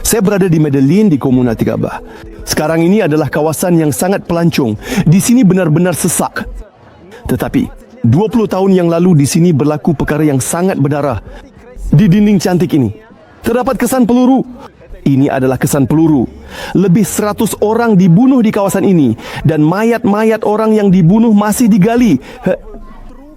Saya berada di Medellin di Komuna Tigabah. Sekarang ini adalah kawasan yang sangat pelancong. Di sini benar-benar sesak. Tetapi 20 tahun yang lalu di sini berlaku perkara yang sangat berdarah. Di dinding cantik ini terdapat kesan peluru. Ini adalah kesan peluru. Lebih 100 orang dibunuh di kawasan ini dan mayat-mayat orang yang dibunuh masih digali.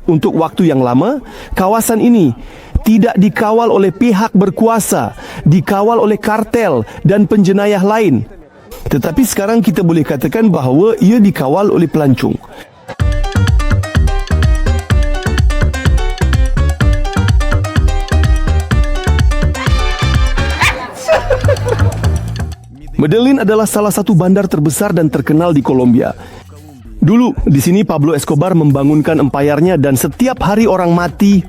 Untuk waktu yang lama, kawasan ini tidak dikawal oleh pihak berkuasa, dikawal oleh kartel dan penjenayah lain. Tetapi sekarang kita boleh katakan bahawa ia dikawal oleh pelancong. Medellin adalah salah satu bandar terbesar dan terkenal di Kolombia. Dulu, di sini Pablo Escobar membangunkan empayarnya dan setiap hari orang mati.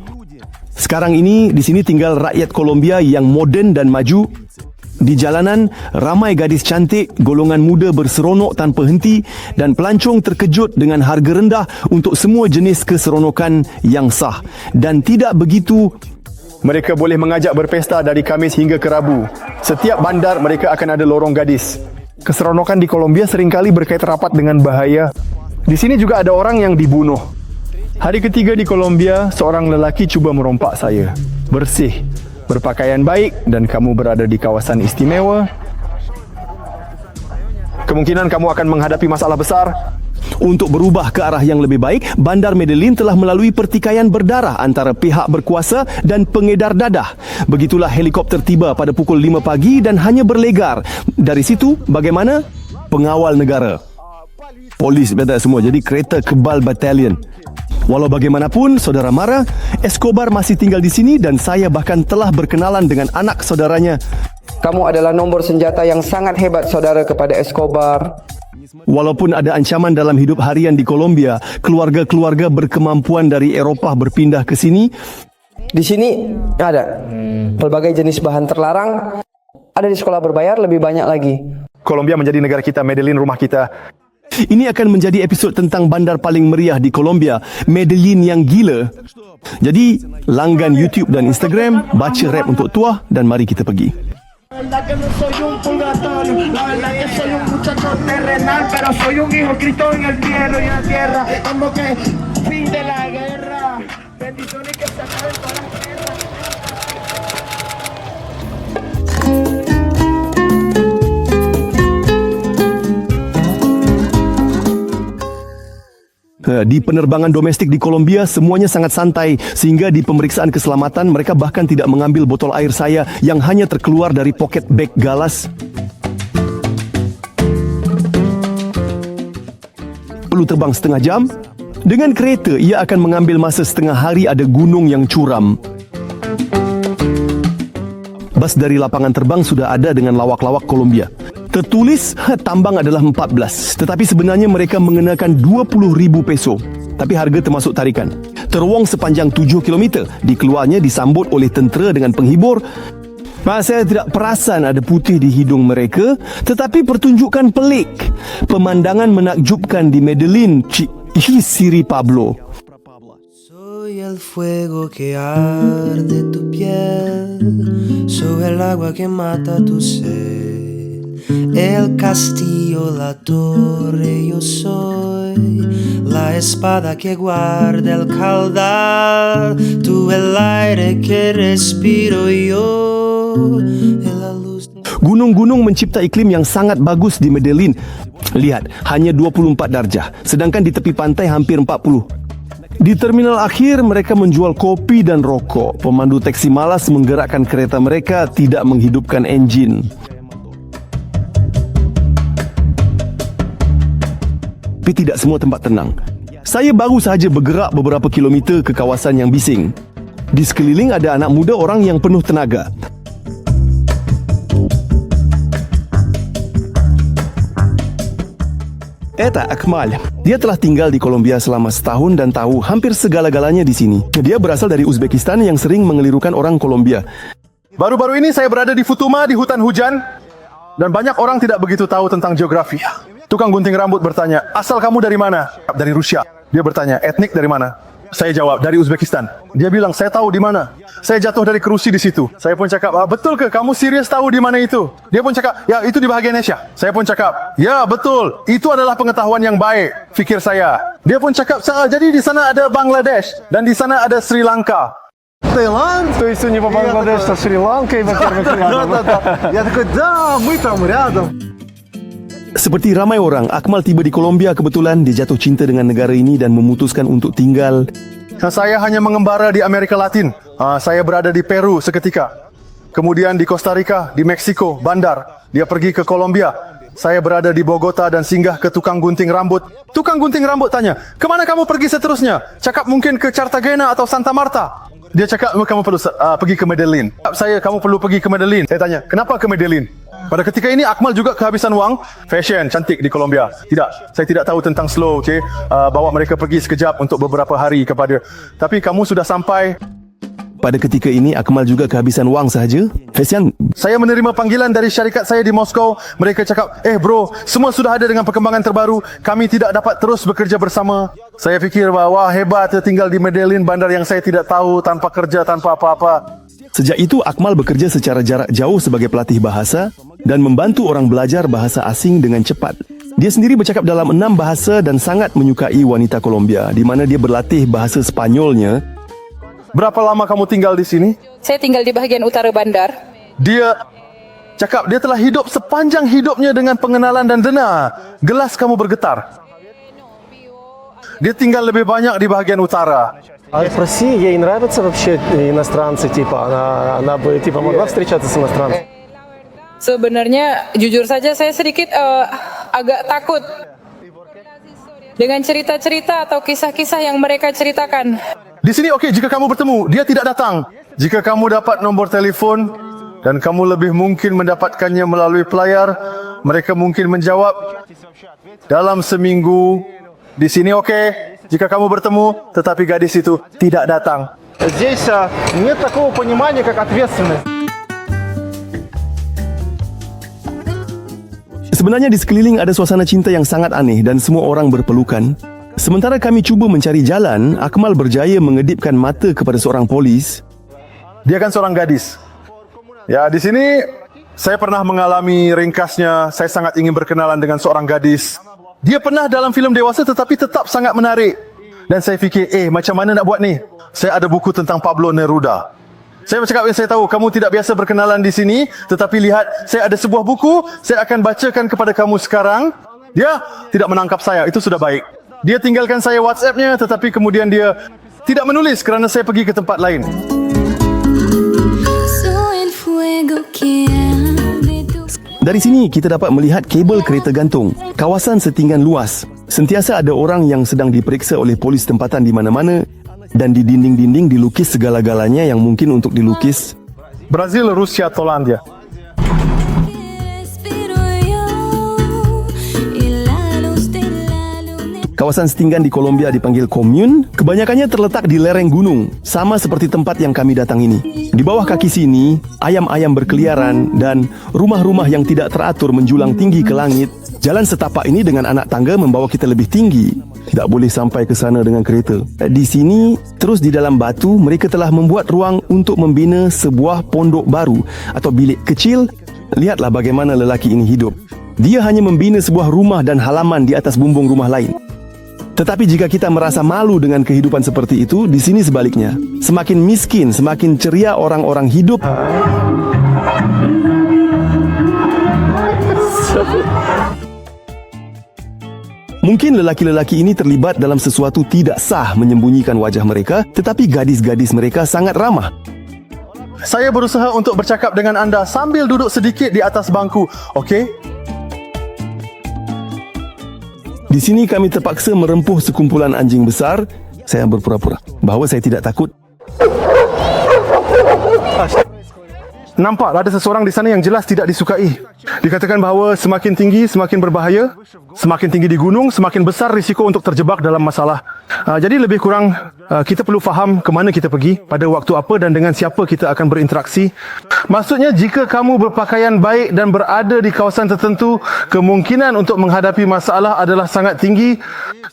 Sekarang ini, di sini tinggal rakyat Kolombia yang moden dan maju. Di jalanan, ramai gadis cantik, golongan muda berseronok tanpa henti dan pelancong terkejut dengan harga rendah untuk semua jenis keseronokan yang sah. Dan tidak begitu, mereka boleh mengajak berpesta dari Khamis hingga ke Rabu. Setiap bandar mereka akan ada lorong gadis. Keseronokan di Kolombia seringkali berkait rapat dengan bahaya. Di sini juga ada orang yang dibunuh. Hari ketiga di Kolombia, seorang lelaki cuba merompak saya. Bersih, berpakaian baik dan kamu berada di kawasan istimewa. Kemungkinan kamu akan menghadapi masalah besar. Untuk berubah ke arah yang lebih baik, Bandar Medellin telah melalui pertikaian berdarah antara pihak berkuasa dan pengedar dadah. Begitulah helikopter tiba pada pukul 5 pagi dan hanya berlegar. Dari situ, bagaimana? Pengawal negara. Polis beda semua, jadi kereta kebal batalion. Walau bagaimanapun, saudara Mara, Escobar masih tinggal di sini dan saya bahkan telah berkenalan dengan anak saudaranya. Kamu adalah nombor senjata yang sangat hebat, saudara, kepada Escobar. Walaupun ada ancaman dalam hidup harian di Kolombia, keluarga-keluarga berkemampuan dari Eropah berpindah ke sini. Di sini ada pelbagai jenis bahan terlarang. Ada di sekolah berbayar lebih banyak lagi. Kolombia menjadi negara kita, Medellin rumah kita. Ini akan menjadi episod tentang bandar paling meriah di Kolombia, Medellin yang gila. Jadi, langgan YouTube dan Instagram, baca rap untuk tuah dan mari kita pergi. La verdad que no soy un purgatorio, la verdad que soy un muchacho terrenal, pero soy un hijo Cristo en el cielo y en la tierra, como que fin de la guerra, bendiciones que se acaben todas las guerras. Di penerbangan domestik di Kolombia, semuanya sangat santai sehingga di pemeriksaan keselamatan mereka bahkan tidak mengambil botol air saya yang hanya terkeluar dari poket beg galas. Perlu terbang setengah jam. Dengan kereta, ia akan mengambil masa setengah hari. Ada gunung yang curam. Bas dari lapangan terbang sudah ada dengan lawak-lawak Kolombia. Tertulis tambang adalah 14, tetapi sebenarnya mereka mengenakan 20,000 peso. Tapi harga termasuk tarikan. Terowong sepanjang 7 km, dikeluarnya disambut oleh tentera dengan penghibur. Saya tidak perasan ada putih di hidung mereka, tetapi pertunjukan pelik. Pemandangan menakjubkan di Medellin, Siri Pablo. Soy el fuego que arde tu piel, soy el agua que mata tu sed. El castillo, la torre, yo soy la espada que guarda el caudal. Tú el aire que respiro yo, la luz. Gunung-gunung mencipta iklim yang sangat bagus di Medellin. Lihat, hanya 24 darjah, sedangkan di tepi pantai hampir 40. Di terminal akhir, mereka menjual kopi dan rokok. Pemandu teksi malas menggerakkan kereta mereka, tidak menghidupkan enjin. Tapi tidak semua tempat tenang. Saya baru sahaja bergerak beberapa kilometer ke kawasan yang bising. Di sekeliling ada anak muda orang yang penuh tenaga. Eta Akmal. Dia telah tinggal di Kolombia selama setahun dan tahu hampir segala-galanya di sini. Dia berasal dari Uzbekistan yang sering mengelirukan orang Kolombia. Baru-baru ini saya berada di Futuma di hutan hujan dan banyak orang tidak begitu tahu tentang geografi. Tukang gunting rambut bertanya, asal kamu dari mana? Dari Rusia. Dia bertanya, etnik dari mana? Saya jawab, dari Uzbekistan. Dia bilang, saya tahu di mana. Saya jatuh dari kerusi di situ. Saya pun cakap, betul ke kamu serius tahu di mana itu? Dia pun cakap, ya itu di bahagian Asia. Saya pun cakap, ya betul. Itu adalah pengetahuan yang baik, fikir saya. Dia pun cakap, jadi di sana ada Bangladesh dan di sana ada Sri Lanka. Таиланд? То есть у него Бангладеш со Шри-Ланкой, во-первых, рядом. Да-да-да. Я такой, да, мы там рядом. Seperti ramai orang, Akmal tiba di Kolombia kebetulan. Dia jatuh cinta dengan negara ini dan memutuskan untuk tinggal. Saya hanya mengembara di Amerika Latin. Saya berada di Peru seketika. Kemudian di Costa Rica, di Meksiko, bandar. Dia pergi ke Kolombia. Saya berada di Bogota dan singgah ke tukang gunting rambut. Tukang gunting rambut tanya, kemana kamu pergi seterusnya? Cakap mungkin ke Cartagena atau Santa Marta. Dia cakap, kamu perlu pergi ke Medellin. Kamu perlu pergi ke Medellin. Saya tanya, kenapa ke Medellin? Pada ketika ini Akmal juga kehabisan wang. Fashion, cantik di Kolombia. Tidak, saya tidak tahu tentang slow, bawa mereka pergi sekejap untuk beberapa hari kepada. Tapi kamu sudah sampai. Pada ketika ini Akmal juga kehabisan wang sahaja. Fesian, saya menerima panggilan dari syarikat saya di Moskow. Mereka cakap, bro, semua sudah ada dengan perkembangan terbaru. Kami tidak dapat terus bekerja bersama. Saya fikir, wah hebat tinggal di Medellin, bandar yang saya tidak tahu, tanpa kerja, tanpa apa-apa. Sejak itu Akmal bekerja secara jarak jauh sebagai pelatih bahasa dan membantu orang belajar bahasa asing dengan cepat. Dia sendiri bercakap dalam 6 bahasa dan sangat menyukai wanita Kolombia, di mana dia berlatih bahasa Spanyolnya. Berapa lama kamu tinggal di sini? Saya tinggal di bahagian utara bandar. Dia cakap dia telah hidup sepanjang hidupnya dengan pengenalan dan dena. Gelas kamu bergetar. Dia tinggal lebih banyak di bahagian utara. А в России ей нравятся вообще иностранцы, типа, она бы, типа, могла встречаться с иностранцем? Sebenarnya jujur saja saya sedikit agak takut dengan cerita-cerita atau kisah-kisah yang mereka ceritakan. Di sini jika kamu bertemu, dia tidak datang. Jika kamu dapat nombor telefon dan kamu lebih mungkin mendapatkannya melalui pelayar, mereka mungkin menjawab dalam seminggu. Di sini jika kamu bertemu, tetapi gadis itu tidak datang. Здесь нет такого понимания, как ответственность. Sebenarnya di sekeliling ada suasana cinta yang sangat aneh dan semua orang berpelukan. Sementara kami cuba mencari jalan, Akmal berjaya mengedipkan mata kepada seorang polis. Dia kan seorang gadis. Ya, di sini saya pernah mengalami ringkasnya. Saya sangat ingin berkenalan dengan seorang gadis. Dia pernah dalam filem dewasa tetapi tetap sangat menarik. Dan saya fikir, macam mana nak buat ni? Saya ada buku tentang Pablo Neruda. Saya bercakap, saya tahu kamu tidak biasa berkenalan di sini, tetapi lihat, saya ada sebuah buku, saya akan bacakan kepada kamu sekarang. Dia tidak menangkap saya, itu sudah baik. Dia tinggalkan saya WhatsApp-nya, tetapi kemudian dia tidak menulis kerana saya pergi ke tempat lain. Dari sini kita dapat melihat kabel kereta gantung, kawasan setinggan luas. Sentiasa ada orang yang sedang diperiksa oleh polis tempatan di mana-mana dan di dinding-dinding dilukis segala-galanya yang mungkin untuk dilukis. Brazil, Rusia, Polandia. Kawasan setinggan di Kolombia dipanggil Commune. Kebanyakannya terletak di lereng gunung, sama seperti tempat yang kami datang ini. Di bawah kaki sini, ayam-ayam berkeliaran dan rumah-rumah yang tidak teratur menjulang tinggi ke langit. Jalan setapak ini dengan anak tangga membawa kita lebih tinggi. Tidak boleh sampai ke sana dengan kereta. Di sini, terus di dalam batu, mereka telah membuat ruang untuk membina sebuah pondok baru atau bilik kecil. Lihatlah bagaimana lelaki ini hidup. Dia hanya membina sebuah rumah dan halaman di atas bumbung rumah lain. Tetapi jika kita merasa malu dengan kehidupan seperti itu, di sini sebaliknya. Semakin miskin, semakin ceria orang-orang hidup. Mungkin lelaki-lelaki ini terlibat dalam sesuatu tidak sah menyembunyikan wajah mereka, tetapi gadis-gadis mereka sangat ramah. Saya berusaha untuk bercakap dengan anda sambil duduk sedikit di atas bangku, okey? Di sini kami terpaksa merempuh sekumpulan anjing besar. Saya berpura-pura bahawa saya tidak takut. Nampak ada seseorang di sana yang jelas tidak disukai. Dikatakan bahawa semakin tinggi semakin berbahaya, semakin tinggi di gunung semakin besar risiko untuk terjebak dalam masalah. Jadi lebih kurang kita perlu faham ke mana kita pergi, pada waktu apa dan dengan siapa kita akan berinteraksi. Maksudnya jika kamu berpakaian baik dan berada di kawasan tertentu, kemungkinan untuk menghadapi masalah adalah sangat tinggi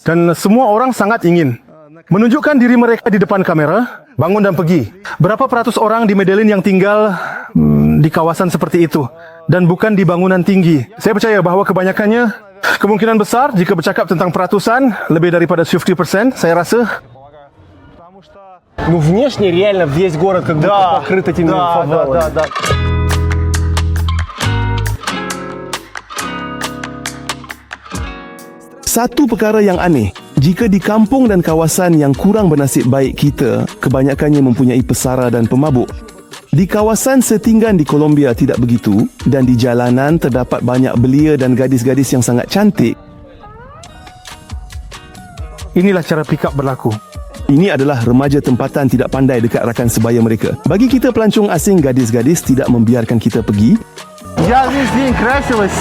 dan semua orang sangat ingin. menunjukkan diri mereka di depan kamera, bangun dan pergi. Berapa peratus orang di Medellin yang tinggal di kawasan seperti itu dan bukan di bangunan tinggi? Saya percaya bahawa kebanyakannya, kemungkinan besar jika bercakap tentang peratusan, lebih daripada 50%, saya rasa. Ну, внешне реально весь город как будто покрыт этими фавелами. Satu perkara yang aneh, jika di kampung dan kawasan yang kurang bernasib baik kita, kebanyakannya mempunyai pesara dan pemabuk. Di kawasan setinggan di Colombia tidak begitu, dan di jalanan terdapat banyak belia dan gadis-gadis yang sangat cantik. Inilah cara pick up berlaku. Ini adalah remaja tempatan tidak pandai dekat rakan sebaya mereka. Bagi kita pelancong asing, gadis-gadis tidak membiarkan kita pergi. Я весь день красилась,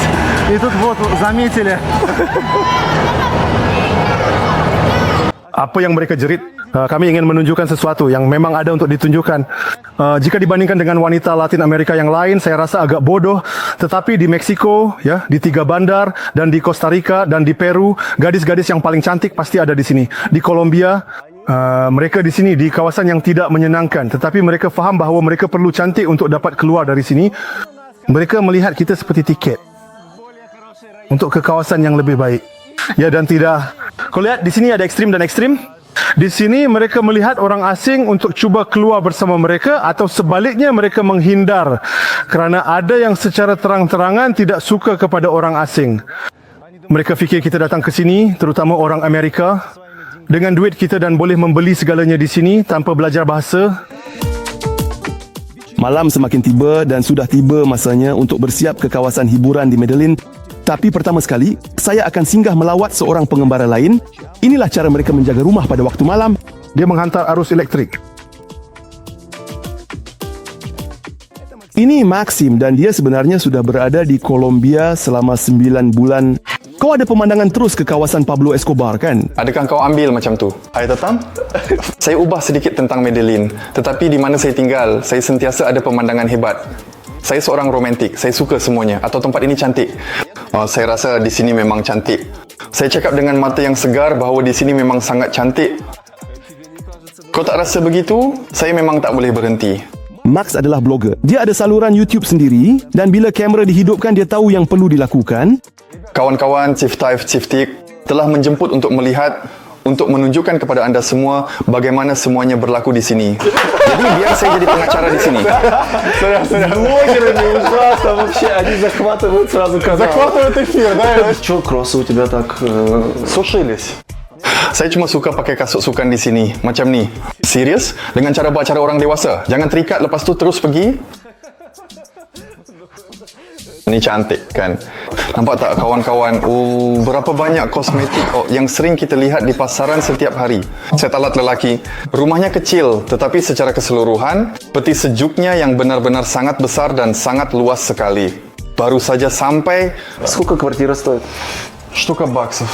и тут вот заметили. Apa yang mereka jerit, kami ingin menunjukkan sesuatu yang memang ada untuk ditunjukkan. Jika dibandingkan dengan wanita Latin Amerika yang lain, saya rasa agak bodoh. Tetapi di Meksiko, ya, di 3 bandar, dan di Costa Rica, dan di Peru, gadis-gadis yang paling cantik pasti ada di sini. Di Colombia, mereka di sini di kawasan yang tidak menyenangkan. Tetapi mereka faham bahawa mereka perlu cantik untuk dapat keluar dari sini. Mereka melihat kita seperti tiket untuk ke kawasan yang lebih baik. Ya, dan tidak. Kau lihat di sini ada ekstrim dan ekstrim. Di sini mereka melihat orang asing untuk cuba keluar bersama mereka, atau sebaliknya mereka menghindar kerana ada yang secara terang-terangan tidak suka kepada orang asing. Mereka fikir kita datang ke sini, terutama orang Amerika, dengan duit kita dan boleh membeli segalanya di sini tanpa belajar bahasa. Malam semakin tiba dan sudah tiba masanya untuk bersiap ke kawasan hiburan di Medellin. Tapi pertama sekali, saya akan singgah melawat seorang pengembara lain. Inilah cara mereka menjaga rumah pada waktu malam. Dia menghantar arus elektrik. Ini Maxim dan dia sebenarnya sudah berada di Colombia selama 9 bulan. Kau ada pemandangan terus ke kawasan Pablo Escobar, kan? Adakah kau ambil macam tu? Hai Tatam, saya ubah sedikit tentang Medellin. Tetapi di mana saya tinggal, saya sentiasa ada pemandangan hebat. Saya seorang romantik, saya suka semuanya. Atau tempat ini cantik. Saya rasa di sini memang cantik. Saya cakap dengan mata yang segar bahawa di sini memang sangat cantik. Kau tak rasa begitu? Saya memang tak boleh berhenti. Max adalah blogger. Dia ada saluran YouTube sendiri dan bila kamera dihidupkan, dia tahu yang perlu dilakukan. Kawan-kawan Chief Taif, Chief Tik telah menjemput untuk melihat, untuk menunjukkan kepada anda semua bagaimana semuanya berlaku di sini. Jadi biar saya jadi pengacara di sini. Блогеры не ужасно вообще, они захватывают сразу канал. Захватывают эфир, да? Чё, кроссы у тебя так сушились? Saya cuma suka pakai kasut sukan di sini, macam ni. Serius? Dengan cara buat cara orang dewasa. Jangan terikat lepas tu terus pergi. Ini cantik kan? Nampak tak kawan-kawan? Oh, berapa banyak kosmetik yang sering kita lihat di pasaran setiap hari. Saya talat lelaki. Rumahnya kecil, tetapi secara keseluruhan, peti sejuknya yang benar-benar sangat besar dan sangat luas sekali. Baru saja sampai. Сколько квартира стоит? Штука баксов.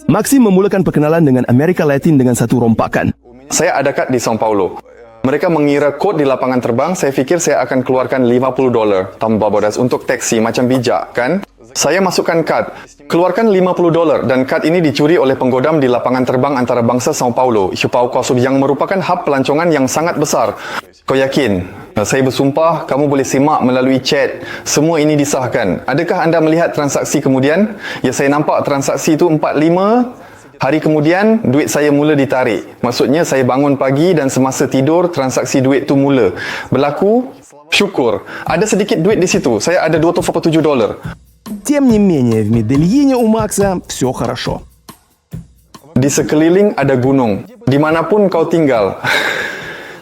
Maxim memulakan perkenalan dengan Amerika Latin dengan satu rompakan. Saya ada kad di Sao Paulo. Mereka mengira kod di lapangan terbang, saya fikir saya akan keluarkan $50 tambah bodas untuk taksi, macam bijak kan? Saya masukkan kad, keluarkan $50 dan kad ini dicuri oleh penggodam di lapangan terbang antarabangsa Sao Paulo, Ipau Kosub, yang merupakan hub pelancongan yang sangat besar. Kau yakin? Saya bersumpah, kamu boleh simak melalui chat. Semua ini disahkan. Adakah anda melihat transaksi kemudian? Ya, saya nampak transaksi itu 45. Hari kemudian, duit saya mula ditarik. Maksudnya, saya bangun pagi dan semasa tidur, transaksi duit tu mula berlaku. Syukur. Ada sedikit duit di situ. Saya ada $247. Тем не менее, в Медельине у Макса все хорошо. Di sekeliling ada gunung. Dimanapun kau tinggal.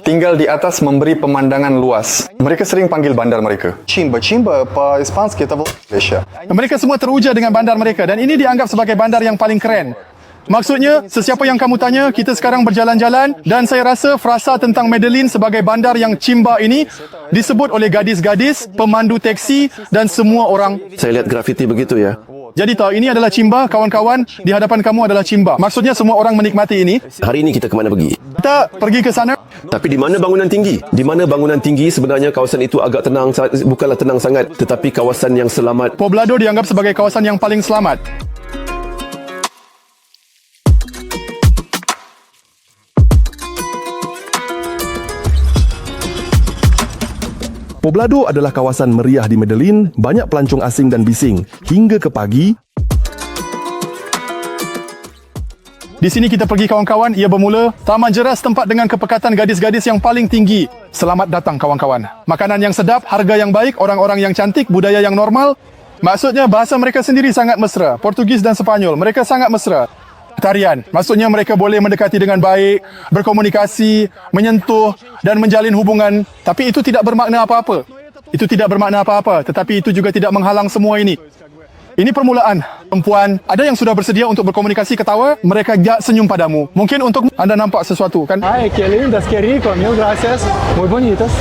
Tinggal di atas memberi pemandangan luas. Mereka sering panggil bandar mereka Chimba. Chimba по-испански это вещи. Mereka semua teruja dengan bandar mereka dan ini dianggap sebagai bandar yang paling keren. Maksudnya, sesiapa yang kamu tanya, kita sekarang berjalan-jalan dan saya rasa frasa tentang Medellin sebagai bandar yang Chimba ini disebut oleh gadis-gadis, pemandu teksi dan semua orang. Saya lihat grafiti begitu ya. Jadi tahu, ini adalah Chimba, kawan-kawan. Di hadapan kamu adalah Chimba. Maksudnya semua orang menikmati ini. Hari ini kita ke mana pergi? Kita pergi ke sana. Tapi di mana bangunan tinggi? Di mana bangunan tinggi sebenarnya kawasan itu agak tenang, bukanlah tenang sangat, tetapi kawasan yang selamat. Poblado dianggap sebagai kawasan yang paling selamat. Poblado adalah kawasan meriah di Medellin, banyak pelancong asing dan bising. Hingga ke pagi, Di sini kita pergi kawan-kawan, ia bermula Taman Jeras, tempat dengan kepekatan gadis-gadis yang paling tinggi. Selamat datang kawan-kawan. Makanan yang sedap, harga yang baik, orang-orang yang cantik, budaya yang normal. Maksudnya bahasa mereka sendiri sangat mesra. Portugis dan Sepanyol, mereka sangat mesra. Tarian, maksudnya mereka boleh mendekati dengan baik, berkomunikasi, menyentuh dan menjalin hubungan. Tapi itu tidak bermakna apa-apa. Itu tidak bermakna apa-apa, tetapi itu juga tidak menghalang semua ini. Ini permulaan. Perempuan, ada yang sudah bersedia untuk berkomunikasi, ketawa, mereka senyum padamu. Mungkin untuk anda nampak sesuatu, kan? Ay, qué lindas, qué rico, mil gracias. Muy bonitas.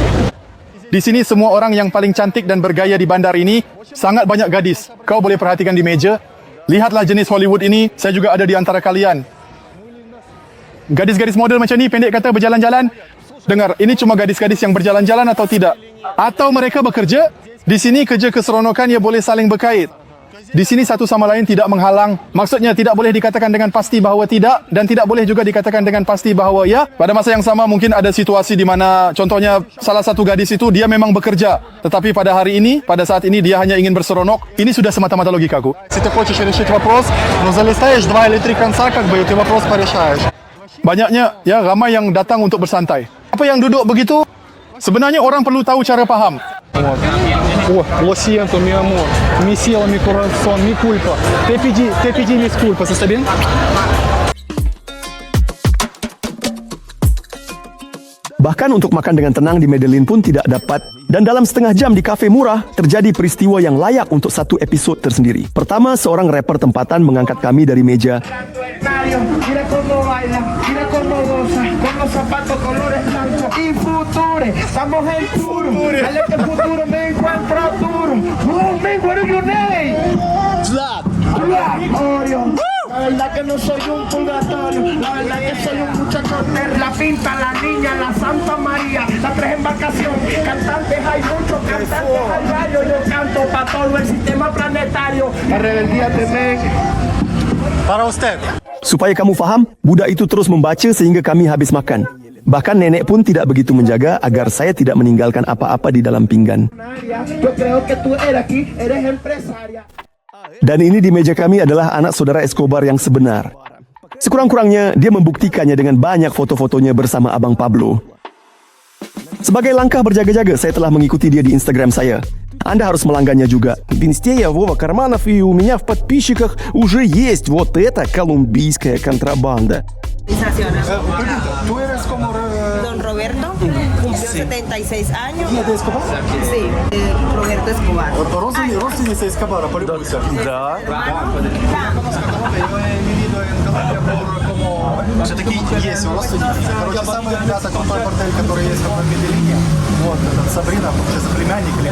Di sini semua orang yang paling cantik dan bergaya di bandar ini, sangat banyak gadis. Kau boleh perhatikan di meja. Lihatlah jenis Hollywood ini, saya juga ada di antara kalian. Gadis-gadis model macam ni, pendek kata berjalan-jalan. Dengar, ini cuma gadis-gadis yang berjalan-jalan atau tidak? Atau mereka bekerja? Di sini kerja keseronokan ia boleh saling berkait. Di sini satu sama lain tidak menghalang. Maksudnya tidak boleh dikatakan dengan pasti bahawa tidak dan tidak boleh juga dikatakan dengan pasti bahawa ya. Pada masa yang sama mungkin ada situasi di mana contohnya salah satu gadis itu dia memang bekerja. Tetapi pada hari ini, pada saat ini dia hanya ingin berseronok. Ini sudah semata-mata logikaku. Если ты хочешь решить вопрос, но залистаешь 2 или 3 конца, как бы, и ты вопрос порешаешь. Banyaknya ya ramai yang datang untuk bersantai. Apa yang duduk begitu? Sebenarnya orang perlu tahu cara faham. О, lo siento, mi amor. Mi cielo, mi corazón, mi culpa. Te pedí mis culpas, ¿está bien? bahkan untuk makan dengan tenang di Medellin pun tidak dapat. Dan dalam setengah jam di kafe murah, terjadi peristiwa yang layak untuk satu episod tersendiri. Pertama, seorang rapper tempatan mengangkat kami dari meja. Mira cómo baila, mira cómo goza, con los zapatos colores blancos y futuro. Estamos en puro, dale que futuro me encuentro duro. Oh, man, what are your name? Vlad. Oreo. La verdad que no soy un purgatorio, la verdad que soy un muchacho de la pinta, la niña, la Santa María, las 3 embarcaciones, cantantes hay muchos, cantantes hay varios, yo canto para todo el sistema planetario. La rebeldía te ven. Para usted. Supaya kamu faham, budak itu terus membaca sehingga kami habis makan. Bahkan nenek pun tidak begitu menjaga agar saya tidak meninggalkan apa-apa di dalam pinggan. Yo creo que tú eres aquí, eres empresaria. Dan ini di meja kami adalah anak saudara Escobar yang sebenar. Sekurang-kurangnya, dia membuktikannya dengan banyak foto-fotonya bersama Abang Pablo. Sebagai langkah berjaga-jaga, saya telah mengikuti dia di Instagram saya. Anda harus melanggannya juga. В инсте я Вова Карманов, и у меня в подписчиках уже есть вот эта колумбийская контрабанда. ¿Tú eres como Don Roberto cumplió 76 años. Sí, Roberto Escobar. родственница Эскобара, полюбуйся. Да. Все-таки есть родственники. Короче, самые ребята, крутой бордель, который есть в Медellине. Вот, это Сабрина, получается, племянник или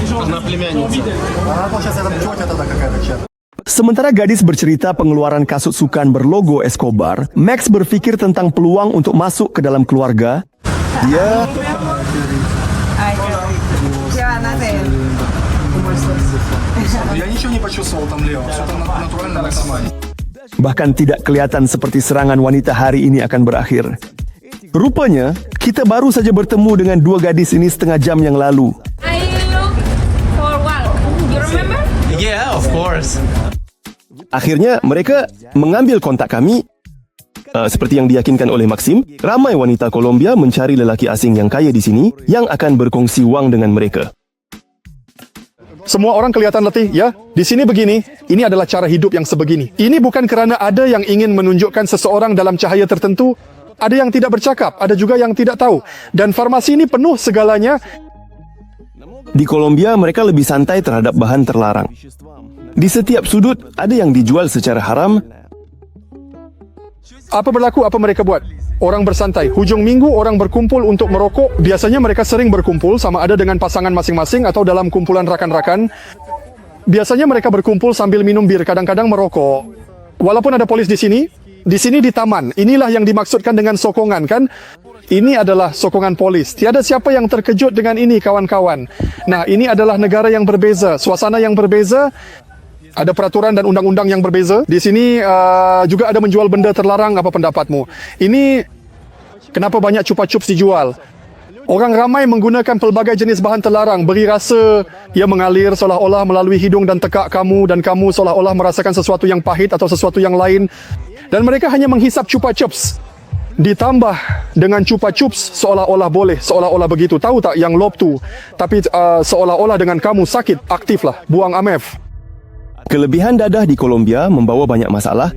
кто? Она племянница. Она, получается, это тетя тогда какая-то чья-то. Sementara gadis bercerita pengeluaran kasut sukan berlogo Escobar, Max berpikir tentang peluang untuk masuk ke dalam keluarga. Dia Я ничего не почувствовал там, Лео. Все-то натурально на кармане. bahkan tidak kelihatan seperti serangan wanita hari ini akan berakhir. Rupanya, kita baru saja bertemu dengan 2 gadis ini setengah jam yang lalu. I look for walk. You remember? Yeah, of course. Akhirnya, mereka mengambil kontak kami. Seperti yang diyakinkan oleh Maxim, ramai wanita Kolombia mencari lelaki asing yang kaya di sini yang akan berkongsi wang dengan mereka. Semua orang kelihatan letih, ya? Di sini begini, ini adalah cara hidup yang sebegini. Ini bukan kerana ada yang ingin menunjukkan seseorang dalam cahaya tertentu. Ada yang tidak bercakap, ada juga yang tidak tahu. Dan farmasi ini penuh segalanya. Di Kolombia, mereka lebih santai terhadap bahan terlarang. Di setiap sudut, ada yang dijual secara haram. Apa berlaku, apa mereka buat? Orang bersantai. Hujung minggu orang berkumpul untuk merokok. Biasanya mereka sering berkumpul sama ada dengan pasangan masing-masing atau dalam kumpulan rakan-rakan. Biasanya mereka berkumpul sambil minum bir, kadang-kadang merokok. Walaupun ada polis di sini di taman. Inilah yang dimaksudkan dengan sokongan, kan? Ini adalah sokongan polis. Tiada siapa yang terkejut dengan ini, kawan-kawan. Nah, ini adalah negara yang berbeza, suasana yang berbeza. Ada peraturan dan undang-undang yang berbeza. Di sini juga ada menjual benda terlarang. Apa pendapatmu? Ini kenapa banyak chupa chups dijual? Orang ramai menggunakan pelbagai jenis bahan terlarang, beri rasa ia mengalir seolah-olah melalui hidung dan tekak kamu, dan kamu seolah-olah merasakan sesuatu yang pahit atau sesuatu yang lain. Dan mereka hanya menghisap Chupa Chups. Ditambah dengan Chupa Chups seolah-olah boleh, seolah-olah begitu. Tahu tak yang lop tu? Tapi seolah-olah dengan kamu sakit, aktiflah, buang AMF. Kelebihan dadah di Kolombia membawa banyak masalah.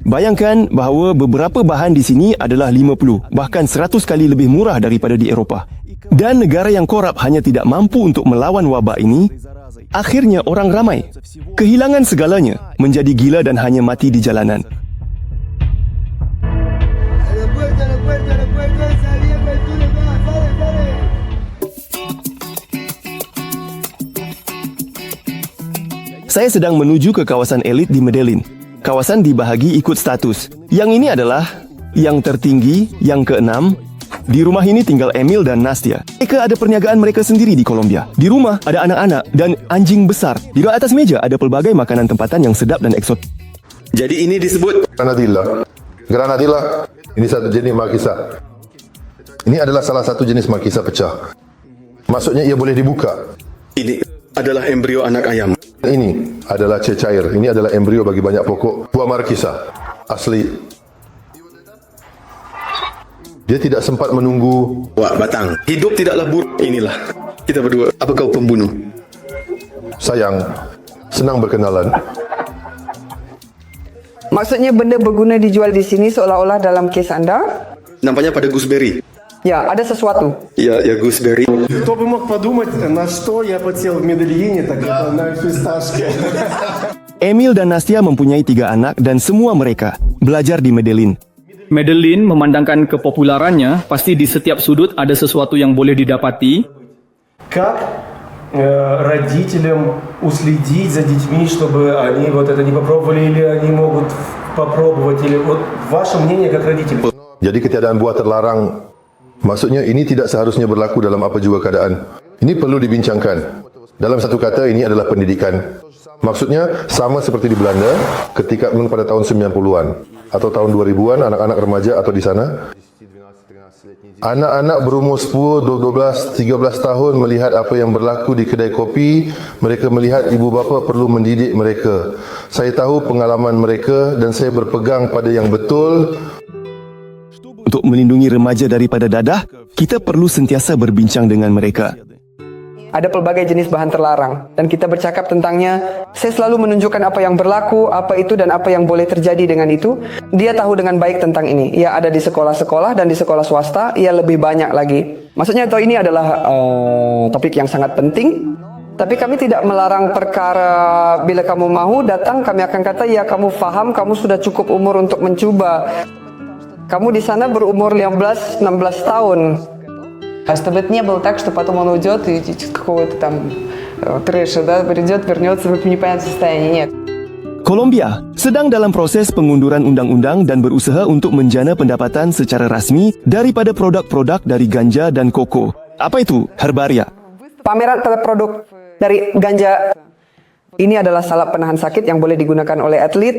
Bayangkan bahawa beberapa bahan di sini adalah 50, bahkan 100 kali lebih murah daripada di Eropah. Dan negara yang korup hanya tidak mampu untuk melawan wabak ini. Akhirnya orang ramai kehilangan segalanya, menjadi gila dan hanya mati di jalanan. Saya sedang menuju ke kawasan elit di Medellin. Kawasan dibahagi ikut status. Yang ini adalah yang tertinggi, yang ke-6. Di rumah ini tinggal Emil dan Nastia. Mereka ada perniagaan mereka sendiri di Kolombia. Di rumah ada anak-anak dan anjing besar. Di atas meja ada pelbagai makanan tempatan yang sedap dan eksotik. Jadi ini disebut Granadilla. Granadilla ini satu jenis markisa. Ini adalah salah satu jenis markisa pecah. Maksudnya ia boleh dibuka. ini adalah embrio anak ayam. Ini adalah cecair. Ini adalah embrio bagi banyak pokok buah markisa asli. Dia tidak sempat menunggu. Wah, batang. Hidup tidaklah buruk. Inilah kita berdua. Apa kau pembunuh? Sayang, senang berkenalan. Maksudnya benda berguna dijual di sini seolah-olah dalam kes anda? Nampaknya pada gooseberry. Ya, ada sesuatu. Ya gooseberry. Кто бы мог подумать, на что я потел в Медельине, так это на фисташке. Emil dan Nastia mempunyai 3 anak dan semua mereka belajar di Medellin. Medellin memandangkan kepopularannya, pasti di setiap sudut ada sesuatu yang boleh didapati. Как родителям уследить за детьми, чтобы они вот это не попробовали, или они могут попробовать, или вот ваше мнение как родитель? Jadi ketiadaan buah terlarang, maksudnya ini tidak seharusnya berlaku dalam apa jua keadaan. Ini perlu dibincangkan. Dalam satu kata, ini adalah pendidikan. Maksudnya sama seperti di Belanda ketika pada tahun 90-an atau tahun 2000-an, anak-anak remaja atau di sana, anak-anak berumur 10, 12, 13 tahun melihat apa yang berlaku di kedai kopi. Mereka melihat ibu bapa perlu mendidik mereka. Saya tahu pengalaman mereka dan saya berpegang pada yang betul. Untuk melindungi remaja daripada dadah, kita perlu sentiasa berbincang dengan mereka. Ada pelbagai jenis bahan terlarang dan kita bercakap tentangnya. Saya selalu menunjukkan apa yang berlaku, apa itu dan apa yang boleh terjadi dengan itu. Dia tahu dengan baik tentang ini. Ia ada di sekolah-sekolah dan di sekolah swasta, ia lebih banyak lagi. Maksudnya ini adalah topik yang sangat penting. Tapi kami tidak melarang perkara. Bila kamu mahu datang, kami akan kata, ya kamu faham, kamu sudah cukup umur untuk mencuba. Kamu di sana berumur 15-16 tahun. Чтобы это не было так, что потом он уйдет и какого-то там трэша, да, придет, вернется в непонятное состояние. Нет. Kolombia sedang dalam proses pengunduran undang-undang dan berusaha untuk menjana pendapatan secara rasmi daripada produk-produk dari ganja dan koko. Apa itu? Herbaria. Pameran produk dari ganja. Ini adalah salep penahan sakit yang boleh digunakan oleh atlet.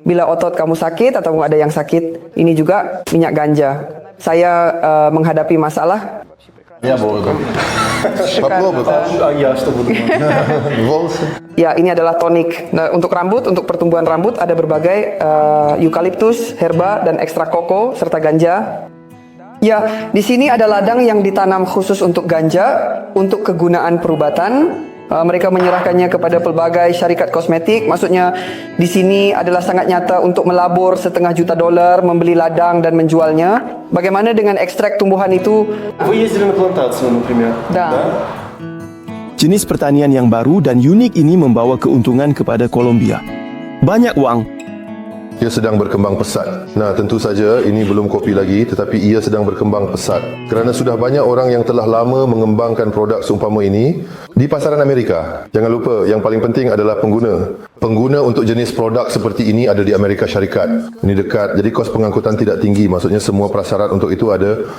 Bila otot kamu sakit atau ada yang sakit, ini juga minyak ganja. Saya menghadapi masalah. Ya, boleh. Ya, ini adalah tonik. Nah, untuk rambut, untuk pertumbuhan rambut ada berbagai eukaliptus, herba dan ekstrak koko serta ganja. Ya, di sini ada ladang yang ditanam khusus untuk ganja, untuk kegunaan perubatan. Mereka menyerahkannya kepada pelbagai syarikat kosmetik. Maksudnya di sini adalah sangat nyata untuk melabur $500,000, membeli ladang dan menjualnya. Bagaimana dengan ekstrak tumbuhan itu? Вы ездили на плантацию, например? Да. Jenis pertanian yang baru dan unik ini membawa keuntungan kepada Kolombia. Banyak uang. Ia sedang berkembang pesat. Nah, tentu saja ini belum kopi lagi, tetapi ia sedang berkembang pesat. Kerana sudah banyak orang yang telah lama mengembangkan produk seumpama ini di pasaran Amerika. Jangan lupa, yang paling penting adalah pengguna. Pengguna untuk jenis produk seperti ini ada di Amerika Syarikat. Ini dekat, jadi kos pengangkutan tidak tinggi. Maksudnya semua prasyarat untuk itu ada.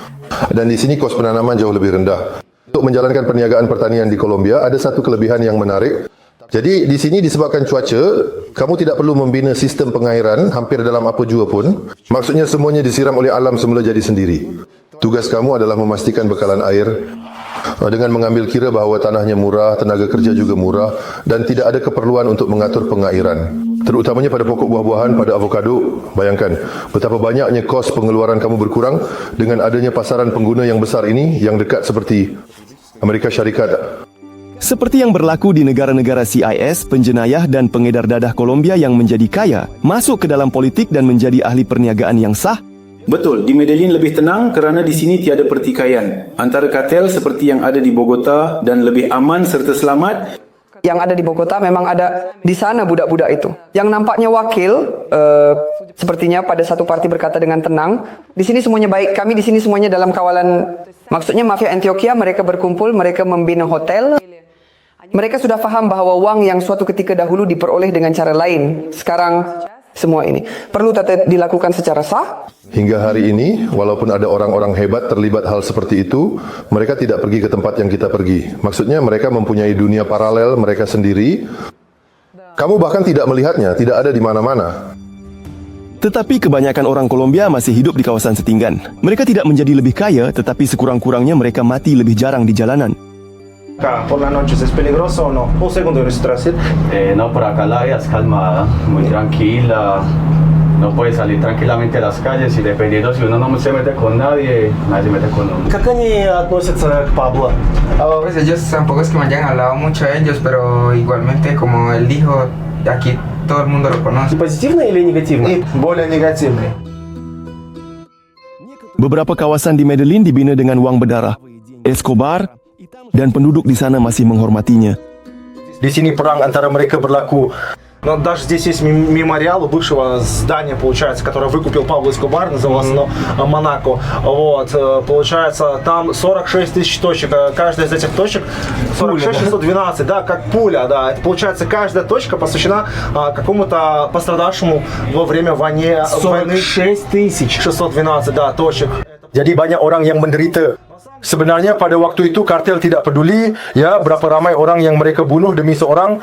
Dan di sini kos penanaman jauh lebih rendah. Untuk menjalankan perniagaan pertanian di Kolombia, ada satu kelebihan yang menarik. Jadi di sini disebabkan cuaca, kamu tidak perlu membina sistem pengairan hampir dalam apa jua pun. Maksudnya semuanya disiram oleh alam semula jadi sendiri. Tugas kamu adalah memastikan bekalan air dengan mengambil kira bahawa tanahnya murah, tenaga kerja juga murah dan tidak ada keperluan untuk mengatur pengairan. Terutamanya pada pokok buah-buahan, pada avokado. Bayangkan betapa banyaknya kos pengeluaran kamu berkurang dengan adanya pasaran pengguna yang besar ini yang dekat seperti Amerika Syarikat. Seperti yang berlaku di negara-negara CIS, penjenayah dan pengedar dadah Kolombia yang menjadi kaya, masuk ke dalam politik dan menjadi ahli perniagaan yang sah. Betul, di Medellin lebih tenang kerana di sini tiada pertikaian antara kartel seperti yang ada di Bogota dan lebih aman serta selamat. Yang ada di Bogota memang ada di sana budak-budak itu. Yang nampaknya wakil, sepertinya pada satu parti berkata dengan tenang, di sini semuanya baik, kami di sini semuanya dalam kawalan, maksudnya mafia Antioquia, mereka berkumpul, mereka membina hotel. Mereka sudah faham bahawa wang yang suatu ketika dahulu diperoleh dengan cara lain, sekarang semua ini perlu dilakukan secara sah. Hingga hari ini, walaupun ada orang-orang hebat terlibat hal seperti itu, mereka tidak pergi ke tempat yang kita pergi. Maksudnya mereka mempunyai dunia paralel mereka sendiri. Kamu bahkan tidak melihatnya, tidak ada di mana-mana. Tetapi kebanyakan orang Kolombia masih hidup di kawasan setinggan. Mereka tidak menjadi lebih kaya, tetapi sekurang-kurangnya mereka mati lebih jarang di jalanan. Acá por la noche es peligroso o no? Un segundo, registración. No, por acá la vida es calmada, muy tranquila. No puede salir tranquilamente a las calles y dependiendo si uno no se mete con nadie, nadie se mete con uno. Как они относятся к Пабло? Pues ellos tampoco es que me hayan hablado mucho a ellos, pero igualmente como él dijo, aquí todo el mundo lo conoce. Позитивный или негативный? Более негативный. Beberapa kawasan di Medellin dibina dengan wang berdarah. Escobar dan penduduk di sana masih menghormatinya. Di sini perang antara mereka berlaku. Но даже здесь есть мемориал у бывшего здания, получается, которое выкупил Пабло Эскобар, называлось оно Монако. Вот, получается, там 46 тысяч точек. Каждая из этих точек 46 612, да, как пуля, да. Это, получается, каждая точка посвящена какому-то пострадавшему во время войны. 46 612, да, точек. Jadi banyak orang yang menderita. Sebenarnya pada waktu itu kartel tidak peduli ya berapa ramai orang yang mereka bunuh demi seorang.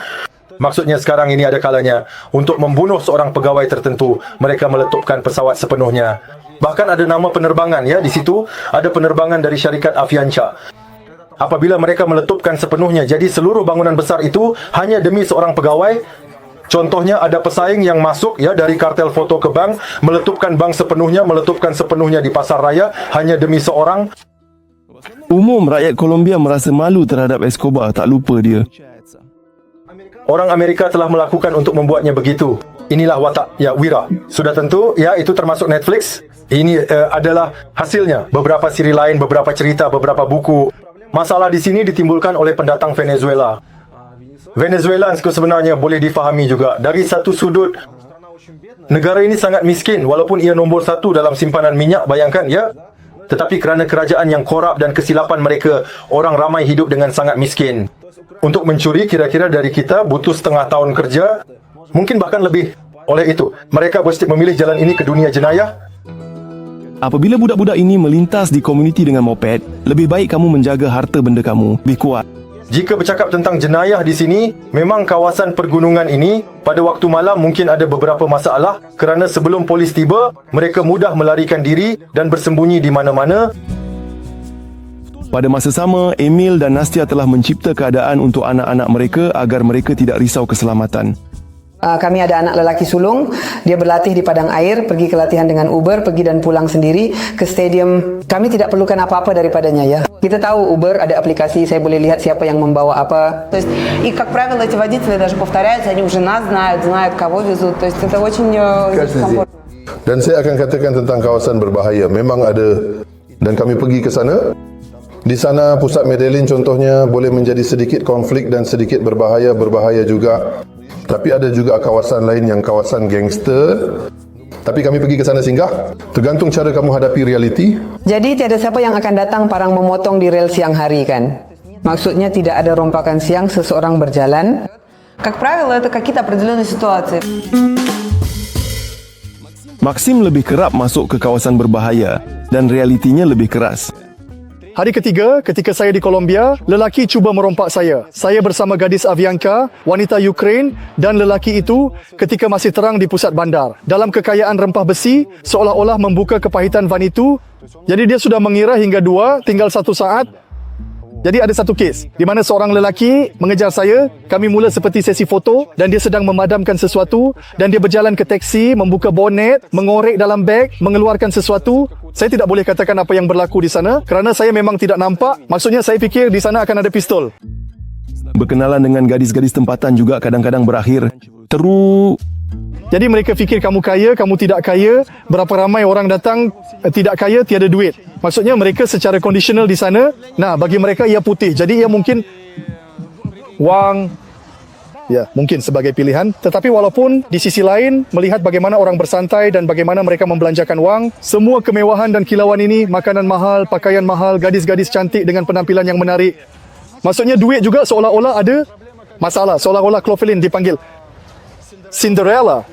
Maksudnya sekarang ini ada kalanya untuk membunuh seorang pegawai tertentu, mereka meletupkan pesawat sepenuhnya. Bahkan ada nama penerbangan ya di situ, ada penerbangan dari syarikat Avianca. Apabila mereka meletupkan sepenuhnya, jadi seluruh bangunan besar itu hanya demi seorang pegawai. Contohnya ada pesaing yang masuk ya dari kartel foto ke bank, meletupkan bank sepenuhnya, meletupkan sepenuhnya di pasar raya hanya demi seorang. Umum rakyat Kolombia merasa malu terhadap Escobar, tak lupa dia. Orang Amerika telah melakukan untuk membuatnya begitu. Inilah watak ya Wira. Sudah tentu ya itu termasuk Netflix. Ini adalah hasilnya. Beberapa siri lain, beberapa cerita, beberapa buku. Masalah di sini ditimbulkan oleh pendatang Venezuela. Venezuela sebenarnya boleh difahami juga. Dari satu sudut, negara ini sangat miskin walaupun ia nombor 1 dalam simpanan minyak, bayangkan ya. Tetapi kerana kerajaan yang korup dan kesilapan mereka, orang ramai hidup dengan sangat miskin. Untuk mencuri kira-kira dari kita butuh setengah tahun kerja, mungkin bahkan lebih. Oleh itu, mereka mesti memilih jalan ini ke dunia jenayah. Apabila budak-budak ini melintas di komuniti dengan moped, lebih baik kamu menjaga harta benda kamu lebih kuat. Jika bercakap tentang jenayah di sini, memang kawasan pergunungan ini pada waktu malam mungkin ada beberapa masalah kerana sebelum polis tiba, mereka mudah melarikan diri dan bersembunyi di mana-mana. Pada masa sama, Emil dan Nastia telah mencipta keadaan untuk anak-anak mereka agar mereka tidak risau keselamatan. Kami ada anak lelaki sulung, dia berlatih di padang air, pergi ke latihan dengan Uber, pergi dan pulang sendiri ke stadium. Kami tidak perlukan apa-apa daripadanya ya. Kita tahu Uber ada aplikasi, saya boleh lihat siapa yang membawa apa. То есть, и как правило, эти водители даже повторяются, они уже нас знают кого везут. То есть это очень комфортно. Dan saya akan katakan tentang kawasan berbahaya. Memang ada dan kami pergi ke sana. Di sana pusat Medellin contohnya boleh menjadi sedikit konflik dan sedikit berbahaya juga. Tapi ada juga kawasan lain yang kawasan gangster. Tapi kami pergi ke sana singgah. Tergantung cara kamu hadapi realiti. Jadi tiada siapa yang akan datang parang memotong di rel siang hari kan? Maksudnya tidak ada rompakan siang seseorang berjalan. Как правило, это какие-то определенные ситуации. Maxim lebih kerap masuk ke kawasan berbahaya dan realitinya lebih keras. Hari ketiga, ketika saya di Colombia, lelaki cuba merompak saya. Saya bersama gadis Avianca, wanita Ukraine dan lelaki itu ketika masih terang di pusat bandar. Dalam kekayaan rempah besi, seolah-olah membuka kepahitan van itu. Jadi dia sudah mengira hingga 2, tinggal 1 saat. Jadi ada satu kes di mana seorang lelaki mengejar saya. Kami mula seperti sesi foto dan dia sedang memadamkan sesuatu dan dia berjalan ke teksi, membuka bonet, mengorek dalam beg, mengeluarkan sesuatu. Saya tidak boleh katakan apa yang berlaku di sana kerana saya memang tidak nampak. Maksudnya saya fikir di sana akan ada pistol. Berkenalan dengan gadis-gadis tempatan juga kadang-kadang berakhir teruk. Jadi mereka fikir kamu kaya, kamu tidak kaya. Berapa ramai orang datang tidak kaya, tiada duit. Maksudnya mereka secara kondisional di sana. Nah, bagi mereka ia putih. Jadi ia mungkin wang, ya mungkin sebagai pilihan. Tetapi walaupun di sisi lain melihat bagaimana orang bersantai dan bagaimana mereka membelanjakan wang, semua kemewahan dan kilauan ini, makanan mahal, pakaian mahal, gadis-gadis cantik dengan penampilan yang menarik. Maksudnya duit juga seolah-olah ada masalah. Seolah-olah Clovelin dipanggil Cinderella.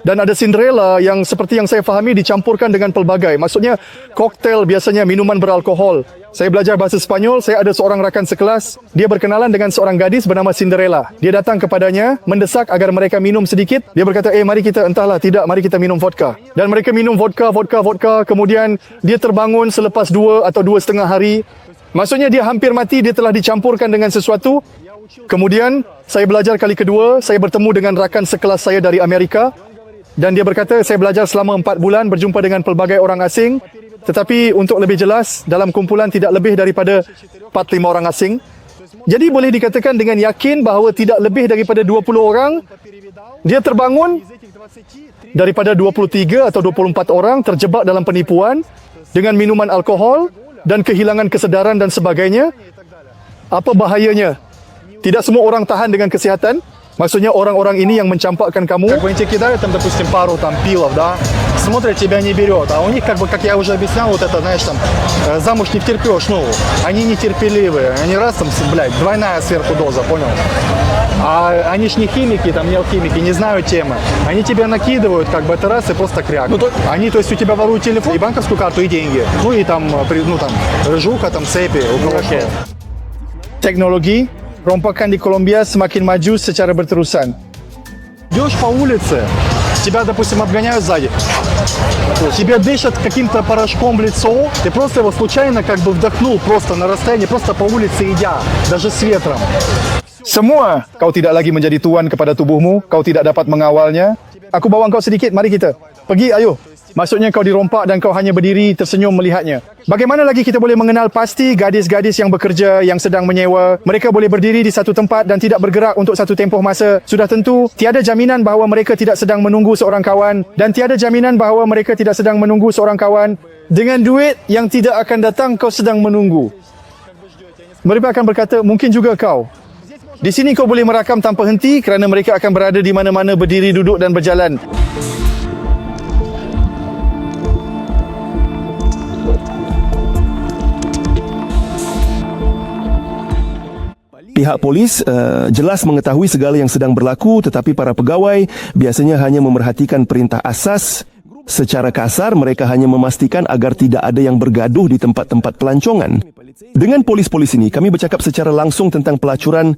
Dan ada Cinderella yang seperti yang saya fahami dicampurkan dengan pelbagai. Maksudnya koktel biasanya minuman beralkohol. Saya belajar bahasa Sepanyol, saya ada seorang rakan sekelas. Dia berkenalan dengan seorang gadis bernama Cinderella. Dia datang kepadanya, mendesak agar mereka minum sedikit. Dia berkata, mari kita, entahlah, tidak, mari kita minum vodka. Dan mereka minum vodka. Kemudian dia terbangun selepas 2 atau 2,5 hari. Maksudnya dia hampir mati, dia telah dicampurkan dengan sesuatu. Kemudian saya belajar kali kedua, saya bertemu dengan rakan sekelas saya dari Amerika. Dan dia berkata, saya belajar selama 4 bulan berjumpa dengan pelbagai orang asing. Tetapi untuk lebih jelas, dalam kumpulan tidak lebih daripada 4-5 orang asing. Jadi boleh dikatakan dengan yakin bahawa tidak lebih daripada 20 orang. Dia terbangun daripada 23 atau 24 orang terjebak dalam penipuan dengan minuman alkohol dan kehilangan kesedaran dan sebagainya. Apa bahayanya? Tidak semua orang tahan dengan kesihatan. Maksudnya orang-orang ini yang mencampakkan kamu. Как бы они тебе кидают там, допустим, пару там пилов, да, смотрят, тебя не берет. А у них, как бы, как я уже объяснял, вот это, знаешь, там, замуж не втерпешь, ну, они нетерпеливые. Они раз там, блядь, двойная сверху доза, понял? А они ж не химики, там, не алхимики, не знают темы. Они тебя накидывают, как бы, это раз и просто кряк. Они, то есть, у тебя воруют телефон, и банковскую карту, и деньги. Ну, и там, ну, там, рыжуха, там, цепи, у кого что. Teknologi, rompakan di Colombia semakin maju secara berterusan. Идешь по улице, тебя, допустим, обгоняют сзади, тебе дышат каким-то порошком в лицо, ты просто его случайно как бы вдохнул просто на расстоянии, просто по улице идя, даже с ветром. Semua kau tidak lagi menjadi tuan kepada tubuhmu, kau tidak dapat mengawalnya. Aku bawa kau sedikit, mari kita pergi, ayo. Maksudnya kau dirompak dan kau hanya berdiri tersenyum melihatnya. Bagaimana lagi kita boleh mengenal pasti gadis-gadis yang bekerja, yang sedang menyewa? Mereka boleh berdiri di satu tempat dan tidak bergerak untuk satu tempoh masa. Sudah tentu, tiada jaminan bahawa mereka tidak sedang menunggu seorang kawan. Dan tiada jaminan bahawa mereka tidak sedang menunggu seorang kawan. Dengan duit yang tidak akan datang, kau sedang menunggu. Mereka akan berkata, mungkin juga kau. Di sini kau boleh merakam tanpa henti kerana mereka akan berada di mana-mana, berdiri, duduk dan berjalan. Pihak polis jelas mengetahui segala yang sedang berlaku, tetapi para pegawai biasanya hanya memerhatikan perintah asas. Secara kasar, mereka hanya memastikan agar tidak ada yang bergaduh di tempat-tempat pelancongan. Dengan polis-polis ini, kami bercakap secara langsung tentang pelacuran.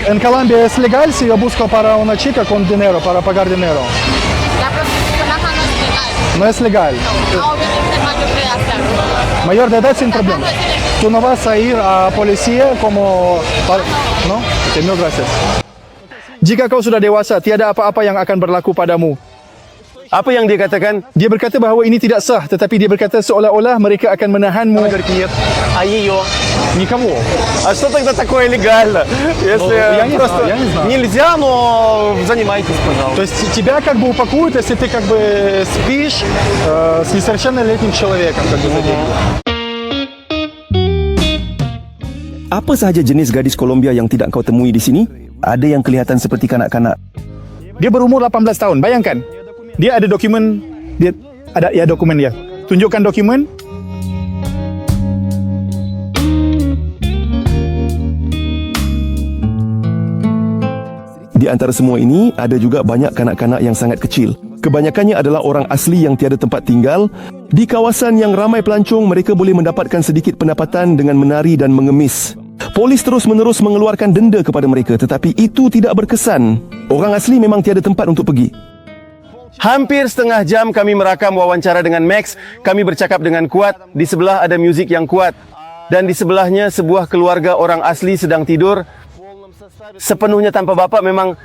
En Colombia es legal si yo busco para una chica con dinero, para pagar dinero. La prostitución acá no es legal. No es legal. No, obviamente mayor de edad. Mayor de edad sin problema. Tú no vas a ir a policía como... ¿No? Okay, mil gracias. Jika kau sudah dewasa, tiada apa-apa yang akan berlaku padamu. Apa yang dia katakan? Dia berkata bahawa ini tidak sah, tetapi dia berkata seolah-olah mereka akan menahanmu. А ее? Никого. А что тогда такое легально? Если просто нельзя, но занимайтесь, пожалуйста. То есть тебя как бы упакуют, если ты как бы спишь с несовершеннолетним человеком, как бы за деньги. Apa sahaja jenis gadis Colombia yang tidak kau temui di sini? Ada yang kelihatan seperti kanak-kanak. Dia berumur 18 tahun, bayangkan. Dia ada dokumen, dia ada dokumen dia. Tunjukkan dokumen. Di antara semua ini, ada juga banyak kanak-kanak yang sangat kecil. Kebanyakannya adalah orang asli yang tiada tempat tinggal. Di kawasan yang ramai pelancong, mereka boleh mendapatkan sedikit pendapatan dengan menari dan mengemis. Polis terus-menerus mengeluarkan denda kepada mereka, tetapi itu tidak berkesan. Orang asli memang tiada tempat untuk pergi. Hampir setengah jam kami merakam wawancara dengan Max. Kami bercakap dengan kuat. Di sebelah ada muzik yang kuat. Dan di sebelahnya sebuah keluarga orang asli sedang tidur. Sepenuhnya tanpa bapa. Memang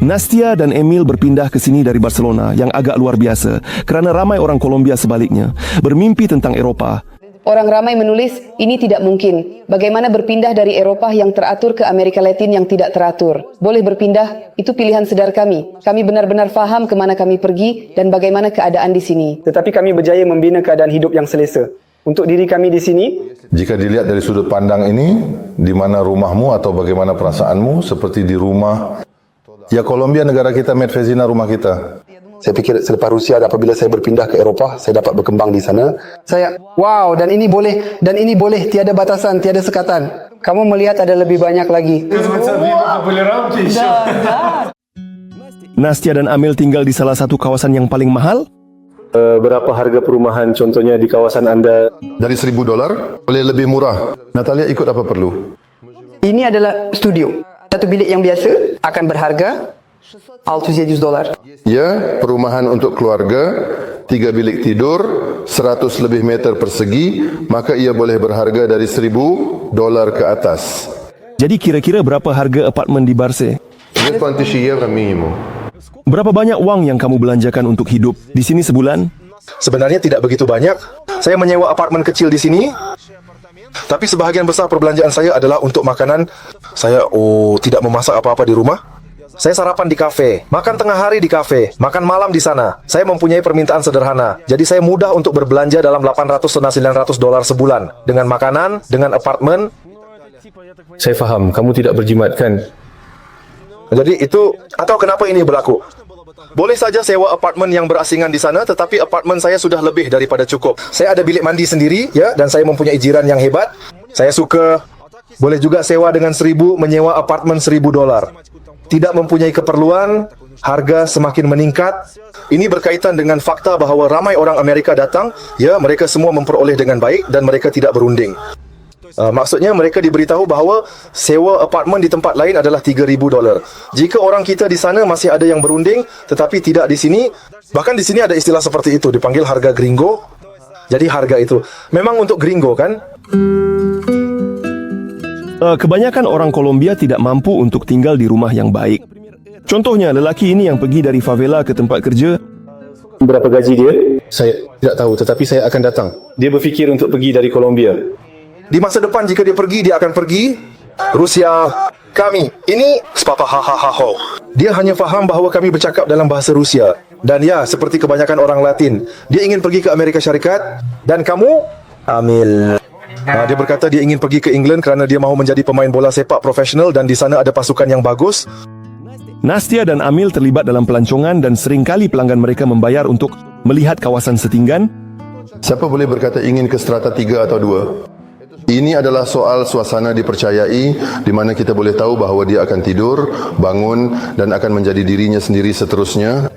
Nastia dan Emil berpindah ke sini dari Barcelona yang agak luar biasa kerana ramai orang Kolombia sebaliknya bermimpi tentang Eropah. Orang ramai menulis, ini tidak mungkin. Bagaimana berpindah dari Eropah yang teratur ke Amerika Latin yang tidak teratur? Boleh berpindah, itu pilihan sedar kami. Kami benar-benar faham kemana kami pergi dan bagaimana keadaan di sini. Tetapi kami berjaya membina keadaan hidup yang selesa. Untuk diri kami di sini, Jika dilihat dari sudut pandang ini, di mana rumahmu atau bagaimana perasaanmu, seperti di rumah. Ya, Kolombia negara kita, Medvezina rumah kita. Saya fikir selepas Rusia, apabila saya berpindah ke Eropah, saya dapat berkembang di sana. saya, wow, dan ini boleh, tiada batasan, tiada sekatan. Kamu melihat ada lebih banyak lagi. Nastia dan Amil tinggal di salah satu kawasan yang paling mahal. berapa harga perumahan contohnya di kawasan anda? Dari $1,000 boleh lebih murah. Natalia ikut apa perlu? Ini adalah studio. Satu bilik yang biasa akan berharga $600. Ya, perumahan untuk keluarga, 3 bilik tidur, 100 lebih meter persegi, maka ia boleh berharga dari $1,000 ke atas. Jadi kira-kira berapa harga apartmen di Barce? Berapa banyak wang yang kamu belanjakan untuk hidup di sini sebulan? Sebenarnya tidak begitu banyak. Saya menyewa apartemen kecil di sini. Tapi sebahagian besar perbelanjaan saya adalah untuk makanan. Saya tidak memasak apa-apa di rumah. Saya sarapan di kafe, makan tengah hari di kafe, makan malam di sana. Saya mempunyai permintaan sederhana. Jadi saya mudah untuk berbelanja dalam $800-900 sebulan. Dengan makanan, dengan apartemen. Saya faham, kamu tidak berjimat kan? Jadi itu, atau kenapa ini berlaku? Boleh saja sewa apartemen yang berasingan di sana, tetapi apartemen saya sudah lebih daripada cukup. Saya ada bilik mandi sendiri, ya, dan saya mempunyai jiran yang hebat. Saya suka, boleh juga sewa dengan $1,000, menyewa apartemen $1,000. Tidak mempunyai keperluan, harga semakin meningkat. Ini berkaitan dengan fakta bahawa ramai orang Amerika datang, ya, mereka semua memperoleh dengan baik dan mereka tidak berunding. Maksudnya mereka diberitahu bahawa sewa apartmen di tempat lain adalah $3,000. Jika orang kita di sana masih ada yang berunding, tetapi tidak di sini, bahkan di sini ada istilah seperti itu, dipanggil harga gringo. Jadi harga itu memang untuk gringo kan? Kebanyakan orang Kolombia tidak mampu untuk tinggal di rumah yang baik. Contohnya lelaki ini yang pergi dari favela ke tempat kerja. Berapa gaji dia? Saya tidak tahu, tetapi saya akan datang. Dia berfikir untuk pergi dari Kolombia. Di masa depan jika dia pergi, dia akan pergi Rusia. Kami ini sepapa hahaha. Dia hanya faham bahawa kami bercakap dalam bahasa Rusia. Dan ya, seperti kebanyakan orang Latin, dia ingin pergi ke Amerika Syarikat. Dan kamu? Amil. Dia berkata dia ingin pergi ke England kerana dia mahu menjadi pemain bola sepak profesional dan di sana ada pasukan yang bagus. Nastia dan Amil terlibat dalam pelancongan dan seringkali pelanggan mereka membayar untuk melihat kawasan setinggan. Siapa boleh berkata ingin ke strata 3 atau 2? Ini adalah soal suasana dipercayai di mana kita boleh tahu bahawa dia akan tidur, bangun dan akan menjadi dirinya sendiri seterusnya.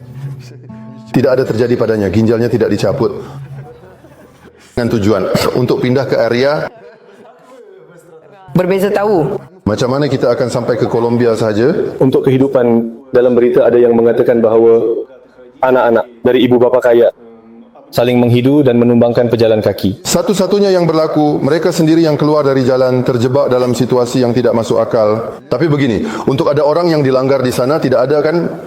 Tidak ada terjadi padanya, ginjalnya tidak dicabut. Dengan tujuan untuk pindah ke area berbeza tahu. Macam mana kita akan sampai ke Kolombia sahaja? Untuk kehidupan, dalam berita ada yang mengatakan bahawa anak-anak dari ibu bapa kaya saling menghidu dan menumbangkan pejalan kaki. Satu-satunya yang berlaku, mereka sendiri yang keluar dari jalan, terjebak dalam situasi yang tidak masuk akal. Tapi begini, untuk ada orang yang dilanggar di sana, tidak ada kan?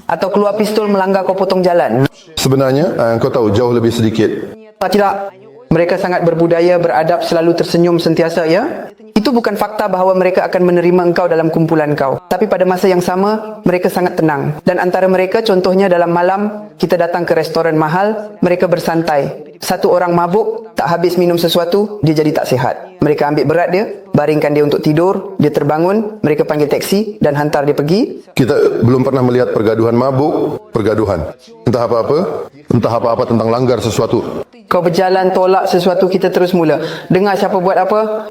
Atau keluar pistol melanggar kau potong jalan. Sebenarnya, kau tahu jauh lebih sedikit. Tidak. Mereka sangat berbudaya, beradab, selalu tersenyum sentiasa, ya? Itu bukan fakta bahawa mereka akan menerima engkau dalam kumpulan kau. Tapi pada masa yang sama, mereka sangat tenang. Dan antara mereka, contohnya dalam malam, kita datang ke restoran mahal, mereka bersantai. Satu orang mabuk, tak habis minum sesuatu, dia jadi tak sihat. Mereka ambil berat dia, baringkan dia untuk tidur, dia terbangun, mereka panggil teksi dan hantar dia pergi. Kita belum pernah melihat pergaduhan mabuk, pergaduhan. Entah apa-apa tentang langgar sesuatu. Kau berjalan tolak sesuatu, kita terus mula. Dengar siapa buat apa.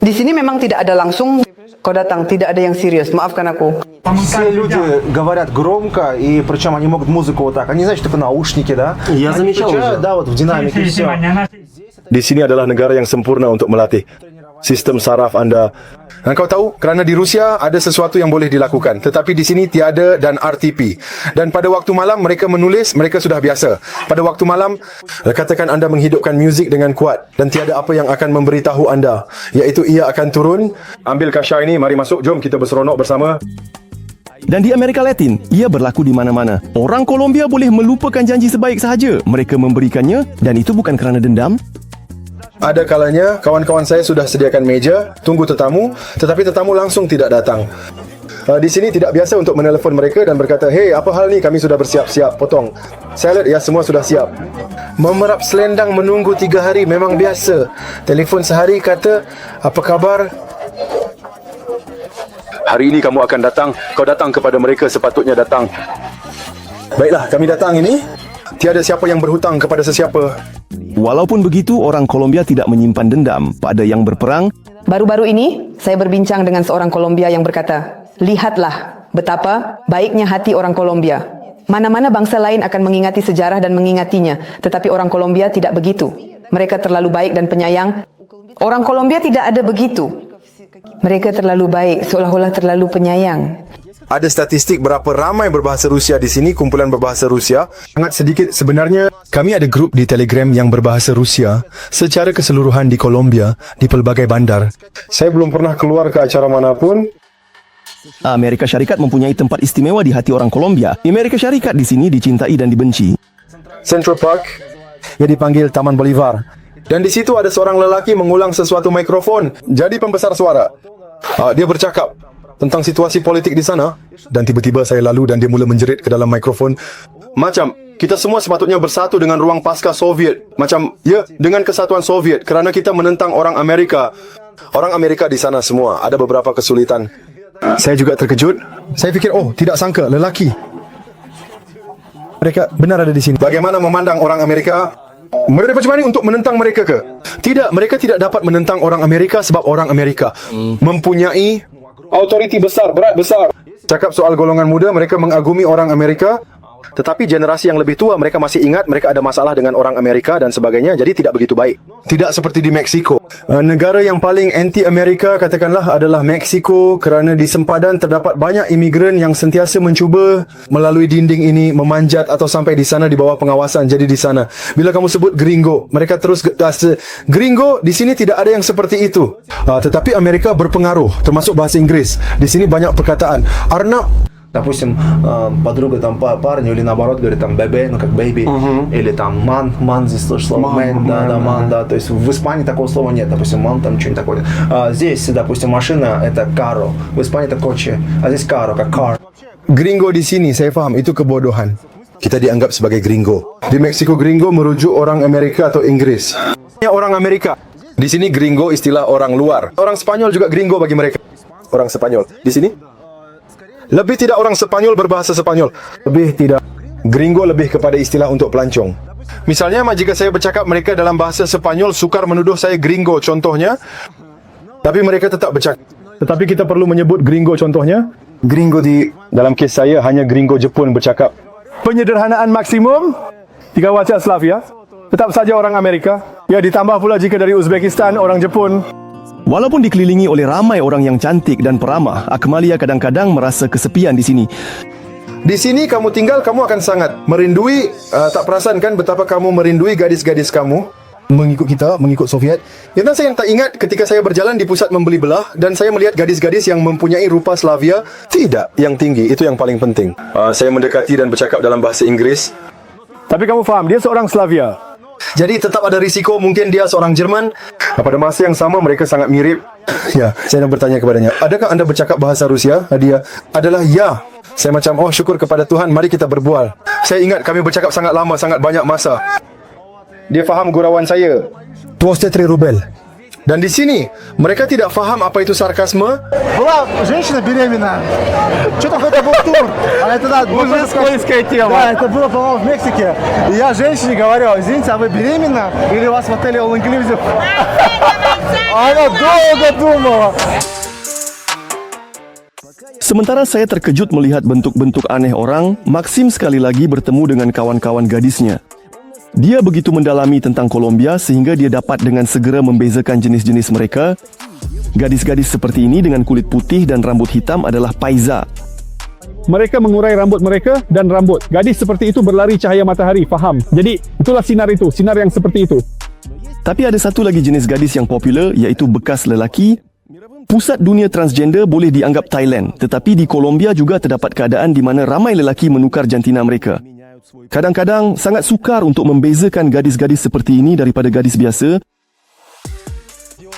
Di sini memang tidak ada langsung. Kau datang, tidak ada yang serius. Maafkan aku. Все люди говорят громко, и причем они могут музыку вот так. Они, значит, только наушники, да? Я Они замечал включают, уже. да, вот в динамике, все. Di sini adalah negara yang sempurna untuk melatih sistem saraf anda. Dan kau tahu, kerana di Rusia ada sesuatu yang boleh dilakukan, tetapi di sini tiada dan RTP. Dan pada waktu malam mereka menulis, mereka sudah biasa. Pada waktu malam, katakan anda menghidupkan muzik dengan kuat dan tiada apa yang akan memberitahu anda, iaitu ia akan turun. Ambil Kasha ini, mari masuk, jom kita berseronok bersama. Dan di Amerika Latin, ia berlaku di mana-mana. Orang Kolombia boleh melupakan janji sebaik sahaja. Mereka memberikannya dan itu bukan kerana dendam. Ada kalanya kawan-kawan saya sudah sediakan meja, tunggu tetamu, tetapi tetamu langsung tidak datang. Di sini tidak biasa untuk menelefon mereka dan berkata, "Hey, apa hal ni? Kami sudah bersiap-siap. Potong. Salad, ya semua sudah siap." Memerap selendang menunggu 3 hari memang biasa. Telefon sehari kata, "Apa khabar? Hari ini kamu akan datang. Kau datang kepada mereka sepatutnya datang." Baiklah, kami datang ini. Tiada siapa yang berhutang kepada sesiapa. Walaupun begitu, orang Kolombia tidak menyimpan dendam pada yang berperang. Baru-baru ini, saya berbincang dengan seorang Kolombia yang berkata, lihatlah betapa baiknya hati orang Kolombia. Mana-mana bangsa lain akan mengingati sejarah dan mengingatinya, tetapi orang Kolombia tidak begitu. Mereka terlalu baik dan penyayang. Orang Kolombia tidak ada begitu. Mereka terlalu baik, seolah-olah terlalu penyayang. Ada statistik berapa ramai berbahasa Rusia di sini, kumpulan berbahasa Rusia. Sangat sedikit sebenarnya. Kami ada grup di Telegram yang berbahasa Rusia secara keseluruhan di Kolombia, di pelbagai bandar. Saya belum pernah keluar ke acara manapun. Amerika Syarikat mempunyai tempat istimewa di hati orang Kolombia. Amerika Syarikat di sini dicintai dan dibenci. Central Park, yang dipanggil Taman Bolivar. Dan di situ ada seorang lelaki mengulang sesuatu mikrofon, jadi pembesar suara. Dia bercakap tentang situasi politik di sana, dan tiba-tiba saya lalu dan dia mula menjerit ke dalam mikrofon. Macam, kita semua sepatutnya bersatu dengan ruang pasca Soviet. Macam, ya, dengan kesatuan Soviet, kerana kita menentang orang Amerika. Orang Amerika di sana semua, ada beberapa kesulitan. Saya juga terkejut. Saya fikir, oh, tidak sangka, lelaki. Mereka benar ada di sini. Bagaimana memandang orang Amerika? Mereka macam mana untuk menentang mereka ke? Tidak, mereka tidak dapat menentang orang Amerika sebab orang Amerika mempunyai autoriti besar, berat besar. Cakap soal golongan muda, mereka mengagumi orang Amerika. Tetapi generasi yang lebih tua, mereka masih ingat mereka ada masalah dengan orang Amerika dan sebagainya, jadi tidak begitu baik. Tidak seperti di Meksiko. Negara yang paling anti-Amerika, katakanlah, adalah Meksiko, kerana di sempadan terdapat banyak imigran yang sentiasa mencuba melalui dinding ini, memanjat atau sampai di sana di bawah pengawasan. Jadi di sana, bila kamu sebut gringo, mereka terus gringo, di sini tidak ada yang seperti itu. Tetapi Amerika berpengaruh, termasuk bahasa Inggris. Di sini banyak perkataan. Arnab, Допустим, подруга там парню или наоборот говорит там бебе, ну как бэйби, или там ман здесь тоже слово мэн, да, ман, да, то есть в Испании такого слова нет, допустим, ман там что-нибудь такое. Здесь, допустим, машина это каро, в Испании это коче, а здесь каро, как car. Gringo di sini, saya faham, itu kebodohan. Kita dianggap sebagai gringo. Di Meksiko, gringo merujuk orang Amerika atau Inggris. Orang Amerika. Di sini gringo istilah orang luar. Orang Spanyol juga gringo bagi mereka. Orang Spanyol. Di sini lebih tidak orang Spanyol berbahasa Spanyol. Lebih tidak. Gringo lebih kepada istilah untuk pelancong. Misalnya, jika saya bercakap mereka dalam bahasa Spanyol sukar menuduh saya gringo contohnya. Tapi mereka tetap bercakap. Tetapi kita perlu menyebut gringo contohnya. Gringo dalam kes saya hanya gringo Jepun bercakap. Penyederhanaan maksimum 3 wajah Slavia. Tetap saja orang Amerika. Ya, ditambah pula jika dari Uzbekistan, orang Jepun. Walaupun dikelilingi oleh ramai orang yang cantik dan peramah, Akmalia kadang-kadang merasa kesepian di sini. Di sini kamu tinggal, kamu akan sangat merindui, tak perasan kan betapa kamu merindui gadis-gadis kamu mengikut kita, mengikut Soviet. Yang saya tak ingat ketika saya berjalan di pusat membeli belah dan saya melihat gadis-gadis yang mempunyai rupa Slavia, tidak yang tinggi, itu yang paling penting. Saya mendekati dan bercakap dalam bahasa Inggris. Tapi kamu faham, dia seorang Slavia. Jadi tetap ada risiko mungkin dia seorang Jerman. Pada masa yang sama mereka sangat mirip. Ya, saya nak bertanya kepadanya, adakah anda bercakap bahasa Rusia? Dia adalah ya. Saya macam, oh syukur kepada Tuhan, mari kita berbual. Saya ingat kami bercakap sangat lama, sangat banyak masa. Dia faham gurauan saya. 23 rubel. Dan di sini, mereka tidak faham apa itu sarkasme. Была женщина беременна. Что-то это был тур. А это да, Уже скользкая тема. Да, это было, по-моему, в Мексике. И я женщине говорю: извините, а вы беременна? Или у вас в отеле all inclusive? Она долго думала. Sementara saya terkejut melihat bentuk-bentuk aneh orang, Maxim sekali lagi bertemu dengan kawan-kawan gadisnya. Dia begitu mendalami tentang Kolombia sehingga dia dapat dengan segera membezakan jenis-jenis mereka. Gadis-gadis seperti ini dengan kulit putih dan rambut hitam adalah paisa. Mereka mengurai rambut mereka dan rambut. Gadis seperti itu berlari cahaya matahari, faham? Jadi, itulah sinar itu, sinar yang seperti itu. Tapi ada satu lagi jenis gadis yang popular, iaitu bekas lelaki. Pusat dunia transgender boleh dianggap Thailand, tetapi di Kolombia juga terdapat keadaan di mana ramai lelaki menukar jantina mereka. Kadang-kadang sangat sukar untuk membezakan gadis-gadis seperti ini daripada gadis biasa.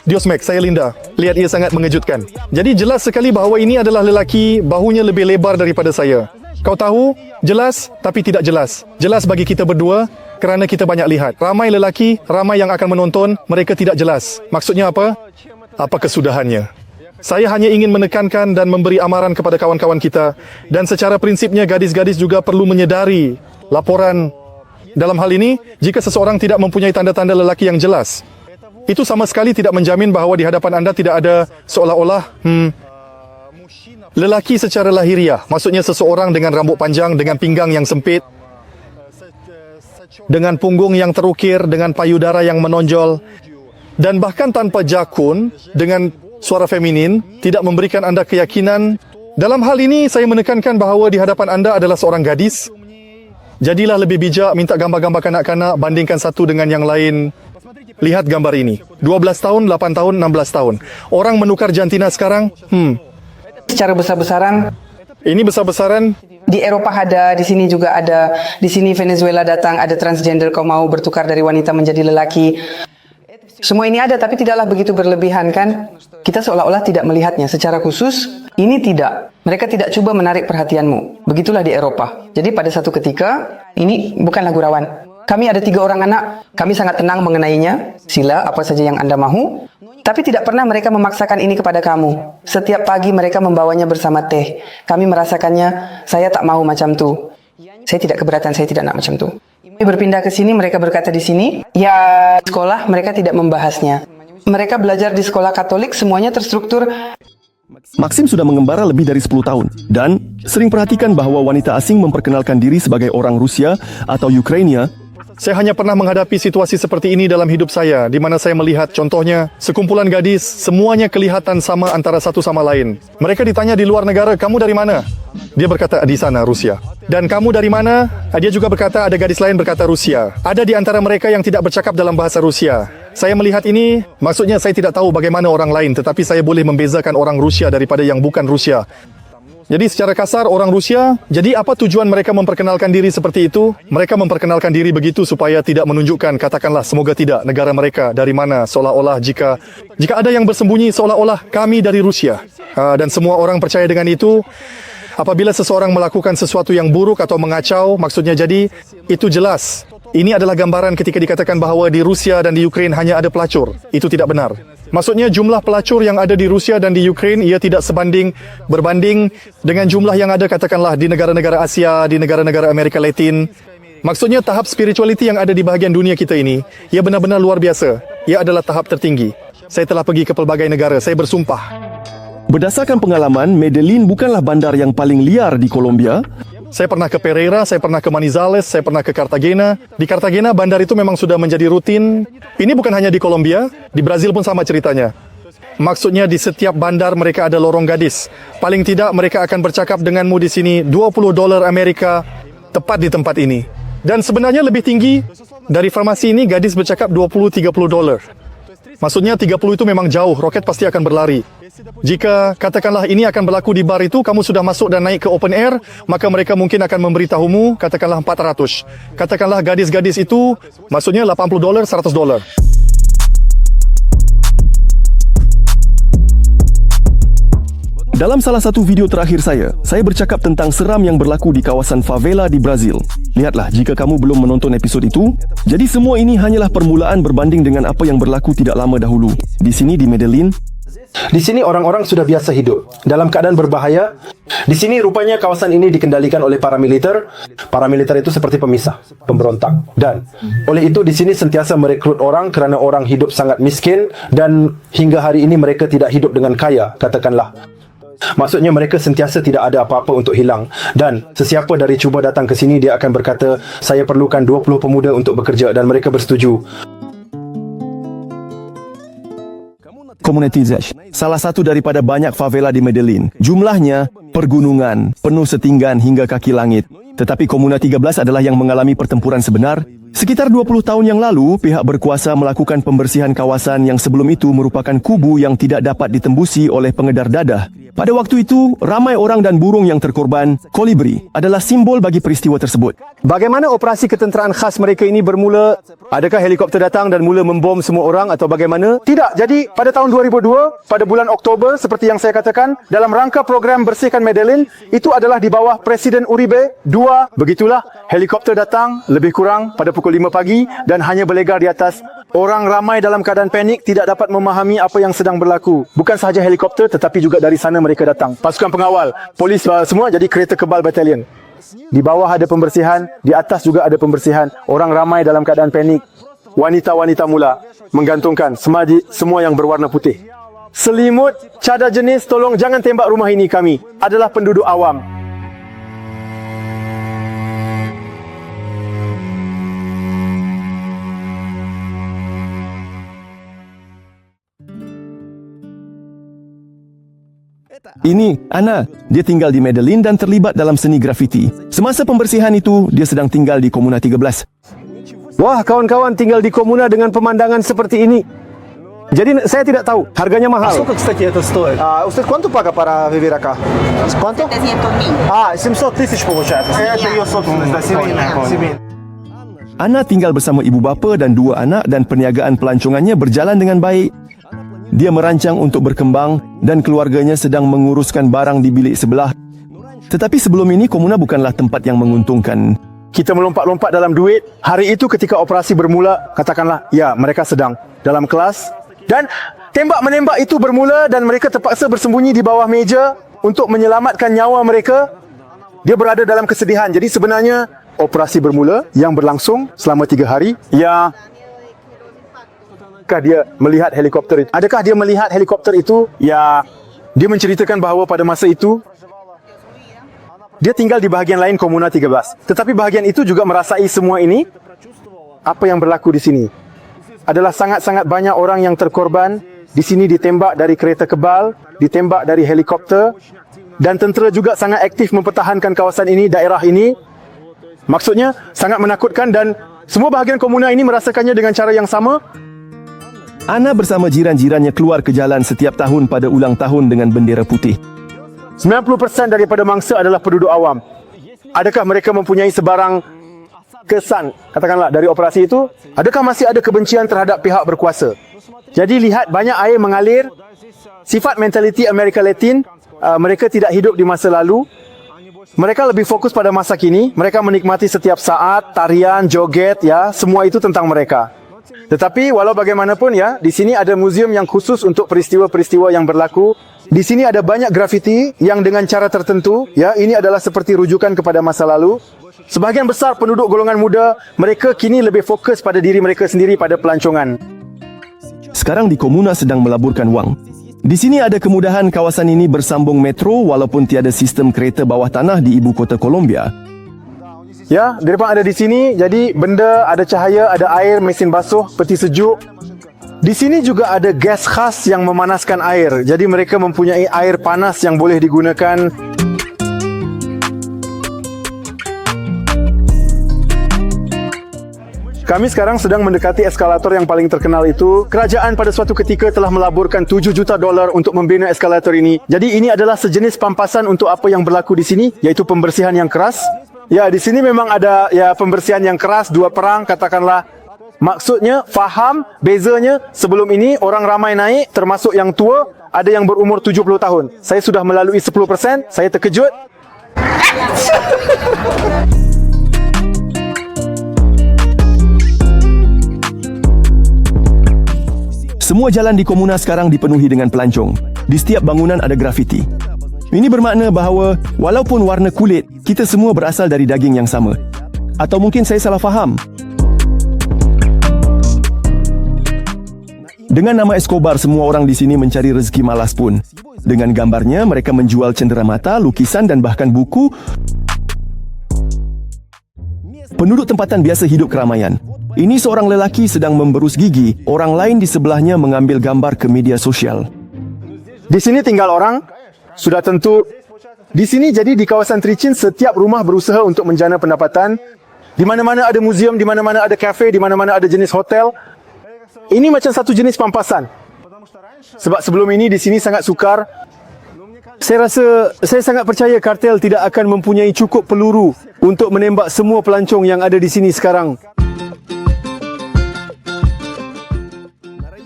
Dios Max, saya Linda. Lihat, ia sangat mengejutkan. Jadi jelas sekali bahawa ini adalah lelaki, bahunya lebih lebar daripada saya. Kau tahu, jelas tapi tidak jelas. Jelas bagi kita berdua kerana kita banyak lihat. Ramai lelaki, ramai yang akan menonton, mereka tidak jelas. Maksudnya apa? Apa kesudahannya? Saya hanya ingin menekankan dan memberi amaran kepada kawan-kawan kita, dan secara prinsipnya gadis-gadis juga perlu menyedari laporan. Dalam hal ini, jika seseorang tidak mempunyai tanda-tanda lelaki yang jelas, itu sama sekali tidak menjamin bahawa di hadapan anda tidak ada seolah-olah lelaki secara lahiriah. Maksudnya seseorang dengan rambut panjang, dengan pinggang yang sempit, dengan punggung yang terukir, dengan payudara yang menonjol, dan bahkan tanpa jakun, dengan suara feminin, tidak memberikan anda keyakinan. Dalam hal ini, saya menekankan bahawa di hadapan anda adalah seorang gadis. Jadilah lebih bijak, minta gambar-gambar kanak-kanak, bandingkan satu dengan yang lain. Lihat gambar ini. 12 tahun, 8 tahun, 16 tahun. Orang menukar jantina sekarang, Secara besar-besaran, ini besar-besaran. di Eropah ada, di sini juga ada. Di sini Venezuela datang, ada transgender, kau mau bertukar dari wanita menjadi lelaki. Semua ini ada, tapi tidaklah begitu berlebihan, kan? Kita seolah-olah tidak melihatnya. Secara khusus, ini tidak. Mereka tidak cuba menarik perhatianmu. Begitulah di Eropah. Jadi pada satu ketika, ini bukanlah gurauan. Kami ada 3 orang anak, kami sangat tenang mengenainya. Sila, apa saja yang anda mahu. Tapi tidak pernah mereka memaksakan ini kepada kamu. Setiap pagi mereka membawanya bersama teh. Kami merasakannya, saya tak mau macam tu. Saya tidak keberatan, saya tidak nak macam tu. Berpindah ke sini, mereka berkata di sini, ya sekolah mereka tidak membahasnya. Mereka belajar di sekolah Katolik, semuanya terstruktur. Maxim sudah mengembara lebih dari 10 tahun dan sering perhatikan bahawa wanita asing memperkenalkan diri sebagai orang Rusia atau Ukraina. Saya hanya pernah menghadapi situasi seperti ini dalam hidup saya, di mana saya melihat contohnya sekumpulan gadis, semuanya kelihatan sama antara satu sama lain. Mereka ditanya di luar negara, kamu dari mana? Dia berkata, di sana, Rusia. Dan kamu dari mana? Dia juga berkata, ada gadis lain berkata Rusia. Ada di antara mereka yang tidak bercakap dalam bahasa Rusia. Saya melihat ini, maksudnya saya tidak tahu bagaimana orang lain, tetapi saya boleh membezakan orang Rusia daripada yang bukan Rusia. Jadi secara kasar orang Rusia, jadi apa tujuan mereka memperkenalkan diri seperti itu? Mereka memperkenalkan diri begitu supaya tidak menunjukkan, katakanlah semoga tidak, negara mereka dari mana, seolah-olah jika ada yang bersembunyi seolah-olah kami dari Rusia. Dan semua orang percaya dengan itu. Apabila seseorang melakukan sesuatu yang buruk atau mengacau, maksudnya jadi, itu jelas. Ini adalah gambaran ketika dikatakan bahawa di Rusia dan di Ukraine hanya ada pelacur. Itu tidak benar. Maksudnya jumlah pelacur yang ada di Rusia dan di Ukraine ia tidak berbanding dengan jumlah yang ada katakanlah di negara-negara Asia, di negara-negara Amerika Latin. Maksudnya tahap spirituality yang ada di bahagian dunia kita ini, ia benar-benar luar biasa. Ia adalah tahap tertinggi. Saya telah pergi ke pelbagai negara, saya bersumpah. Berdasarkan pengalaman, Medellin bukanlah bandar yang paling liar di Kolombia. Saya pernah ke Pereira, saya pernah ke Manizales, saya pernah ke Cartagena. Di Cartagena, bandar itu memang sudah menjadi rutin. Ini bukan hanya di Kolombia, di Brazil pun sama ceritanya. Maksudnya di setiap bandar mereka ada lorong gadis. Paling tidak mereka akan bercakap denganmu di sini $20 Amerika tepat di tempat ini. Dan sebenarnya lebih tinggi dari farmasi ini gadis bercakap $20-30. Maksudnya 30 itu memang jauh, roket pasti akan berlari. Jika katakanlah ini akan berlaku di bar itu, kamu sudah masuk dan naik ke open air, maka mereka mungkin akan memberitahumu, katakanlah 400. Katakanlah gadis-gadis itu, maksudnya $80, $100. Dalam salah satu video terakhir saya bercakap tentang seram yang berlaku di kawasan favela di Brazil. Lihatlah jika kamu belum menonton episod itu. Jadi semua ini hanyalah permulaan berbanding dengan apa yang berlaku tidak lama dahulu. Di sini di Medellin, di sini orang-orang sudah biasa hidup dalam keadaan berbahaya. Di sini rupanya kawasan ini dikendalikan oleh paramiliter. Paramiliter itu seperti pemisah, pemberontak. Dan oleh itu di sini sentiasa merekrut orang kerana orang hidup sangat miskin dan hingga hari ini mereka tidak hidup dengan kaya, katakanlah. Maksudnya mereka sentiasa tidak ada apa-apa untuk hilang. Dan sesiapa dari cuba datang ke sini, dia akan berkata, saya perlukan 20 pemuda untuk bekerja, dan mereka bersetuju. Komuniti Zesh, salah satu daripada banyak favela di Medellin. Jumlahnya pergunungan, penuh setinggan hingga kaki langit. Tetapi Komuna 13 adalah yang mengalami pertempuran sebenar. Sekitar 20 tahun yang lalu, pihak berkuasa melakukan pembersihan kawasan yang sebelum itu merupakan kubu yang tidak dapat ditembusi oleh pengedar dadah. Pada waktu itu, ramai orang dan burung yang terkorban. Kolibri adalah simbol bagi peristiwa tersebut. Bagaimana operasi ketenteraan khas mereka ini bermula? Adakah helikopter datang dan mula membom semua orang atau bagaimana? Tidak. Jadi pada tahun 2002, pada bulan Oktober, seperti yang saya katakan, dalam rangka program Bersihkan Medellin, itu adalah di bawah Presiden Uribe. Begitulah, helikopter datang lebih kurang pada pukul 5 pagi dan hanya berlegar di atas. Orang ramai dalam keadaan panik, tidak dapat memahami apa yang sedang berlaku. Bukan sahaja helikopter, tetapi juga dari sana mereka datang. Pasukan pengawal, polis semua jadi kereta kebal batalion. Di bawah ada pembersihan, di atas juga ada pembersihan. Orang ramai dalam keadaan panik. Wanita-wanita mula menggantungkan semua yang berwarna putih. Selimut, cadar jenis, tolong jangan tembak rumah ini kami. Adalah penduduk awam. Ini, Ana. Dia tinggal di Medellin dan terlibat dalam seni grafiti. Semasa pembersihan itu, dia sedang tinggal di Komuna 13. Wah, kawan-kawan tinggal di komuna dengan pemandangan seperti ini. Jadi saya tidak tahu, harganya mahal. Сколько, кстати, это стоит? Usted cuánto paga para vivir acá? ¿Cuánto? 700.000. 700 тысяч получается. Это ее собственность, да, семейная. Ana tinggal bersama ibu bapa dan 2 anak dan perniagaan pelancongannya berjalan dengan baik. Dia merancang untuk berkembang dan keluarganya sedang menguruskan barang di bilik sebelah. Tetapi sebelum ini, komuna bukanlah tempat yang menguntungkan. Kita melompat-lompat dalam duit. Hari itu ketika operasi bermula, katakanlah, ya, mereka sedang dalam kelas. Dan tembak-menembak itu bermula dan mereka terpaksa bersembunyi di bawah meja untuk menyelamatkan nyawa mereka. Dia berada dalam kesedihan. Jadi sebenarnya, operasi bermula yang berlangsung selama 3 hari. Ya, adakah dia melihat helikopter itu? Adakah dia melihat helikopter itu? Ya, dia menceritakan bahawa pada masa itu dia tinggal di bahagian lain Komuna 13. Tetapi bahagian itu juga merasai semua ini. Apa yang berlaku di sini adalah sangat-sangat banyak orang yang terkorban. Di sini ditembak dari kereta kebal, ditembak dari helikopter, dan tentera juga sangat aktif mempertahankan kawasan ini, daerah ini. Maksudnya sangat menakutkan dan semua bahagian komuna ini merasakannya dengan cara yang sama. Ana bersama jiran-jirannya keluar ke jalan setiap tahun pada ulang tahun dengan bendera putih. 90% daripada mangsa adalah penduduk awam. Adakah mereka mempunyai sebarang kesan, katakanlah, dari operasi itu? Adakah masih ada kebencian terhadap pihak berkuasa? Jadi lihat, banyak air mengalir. Sifat mentaliti Amerika Latin, mereka tidak hidup di masa lalu. Mereka lebih fokus pada masa kini. Mereka menikmati setiap saat, tarian, joget, ya, semua itu tentang mereka. Tetapi walau bagaimanapun, ya, di sini ada muzium yang khusus untuk peristiwa-peristiwa yang berlaku. Di sini ada banyak grafiti yang dengan cara tertentu, ya, ini adalah seperti rujukan kepada masa lalu. Sebahagian besar penduduk golongan muda, mereka kini lebih fokus pada diri mereka sendiri, pada pelancongan. Sekarang di komuna sedang melaburkan wang. Di sini ada kemudahan kawasan ini bersambung metro walaupun tiada sistem kereta bawah tanah di ibu kota Colombia. Ya, di depan ada di sini, jadi benda, ada cahaya, ada air, mesin basuh, peti sejuk. Di sini juga ada gas khas yang memanaskan air. Jadi mereka mempunyai air panas yang boleh digunakan. Kami sekarang sedang mendekati eskalator yang paling terkenal itu. Kerajaan pada suatu ketika telah melaburkan $7 juta untuk membina eskalator ini. Jadi ini adalah sejenis pampasan untuk apa yang berlaku di sini, yaitu pembersihan yang keras. Ya, di sini memang ada, ya, pembersihan yang keras, 2 perang, katakanlah. Maksudnya faham bezanya sebelum ini orang ramai naik termasuk yang tua, ada yang berumur 70 tahun. Saya sudah melalui 10%, saya terkejut. Semua jalan di Komuna sekarang dipenuhi dengan pelancong. Di setiap bangunan ada grafiti. Ini bermakna bahawa walaupun warna kulit, kita semua berasal dari daging yang sama. Atau mungkin saya salah faham. Dengan nama Escobar, semua orang di sini mencari rezeki malas pun. Dengan gambarnya, mereka menjual cenderamata, lukisan dan bahkan buku. Penduduk tempatan biasa hidup keramaian. Ini seorang lelaki sedang memberus gigi, orang lain di sebelahnya mengambil gambar ke media sosial. Di sini tinggal orang, sudah tentu. Di sini jadi di kawasan Trichin, setiap rumah berusaha untuk menjana pendapatan. Di mana-mana ada muzium, di mana-mana ada kafe, di mana-mana ada jenis hotel. Ini macam satu jenis pampasan. Sebab sebelum ini di sini sangat sukar. Saya rasa saya sangat percaya kartel tidak akan mempunyai cukup peluru untuk menembak semua pelancong yang ada di sini sekarang.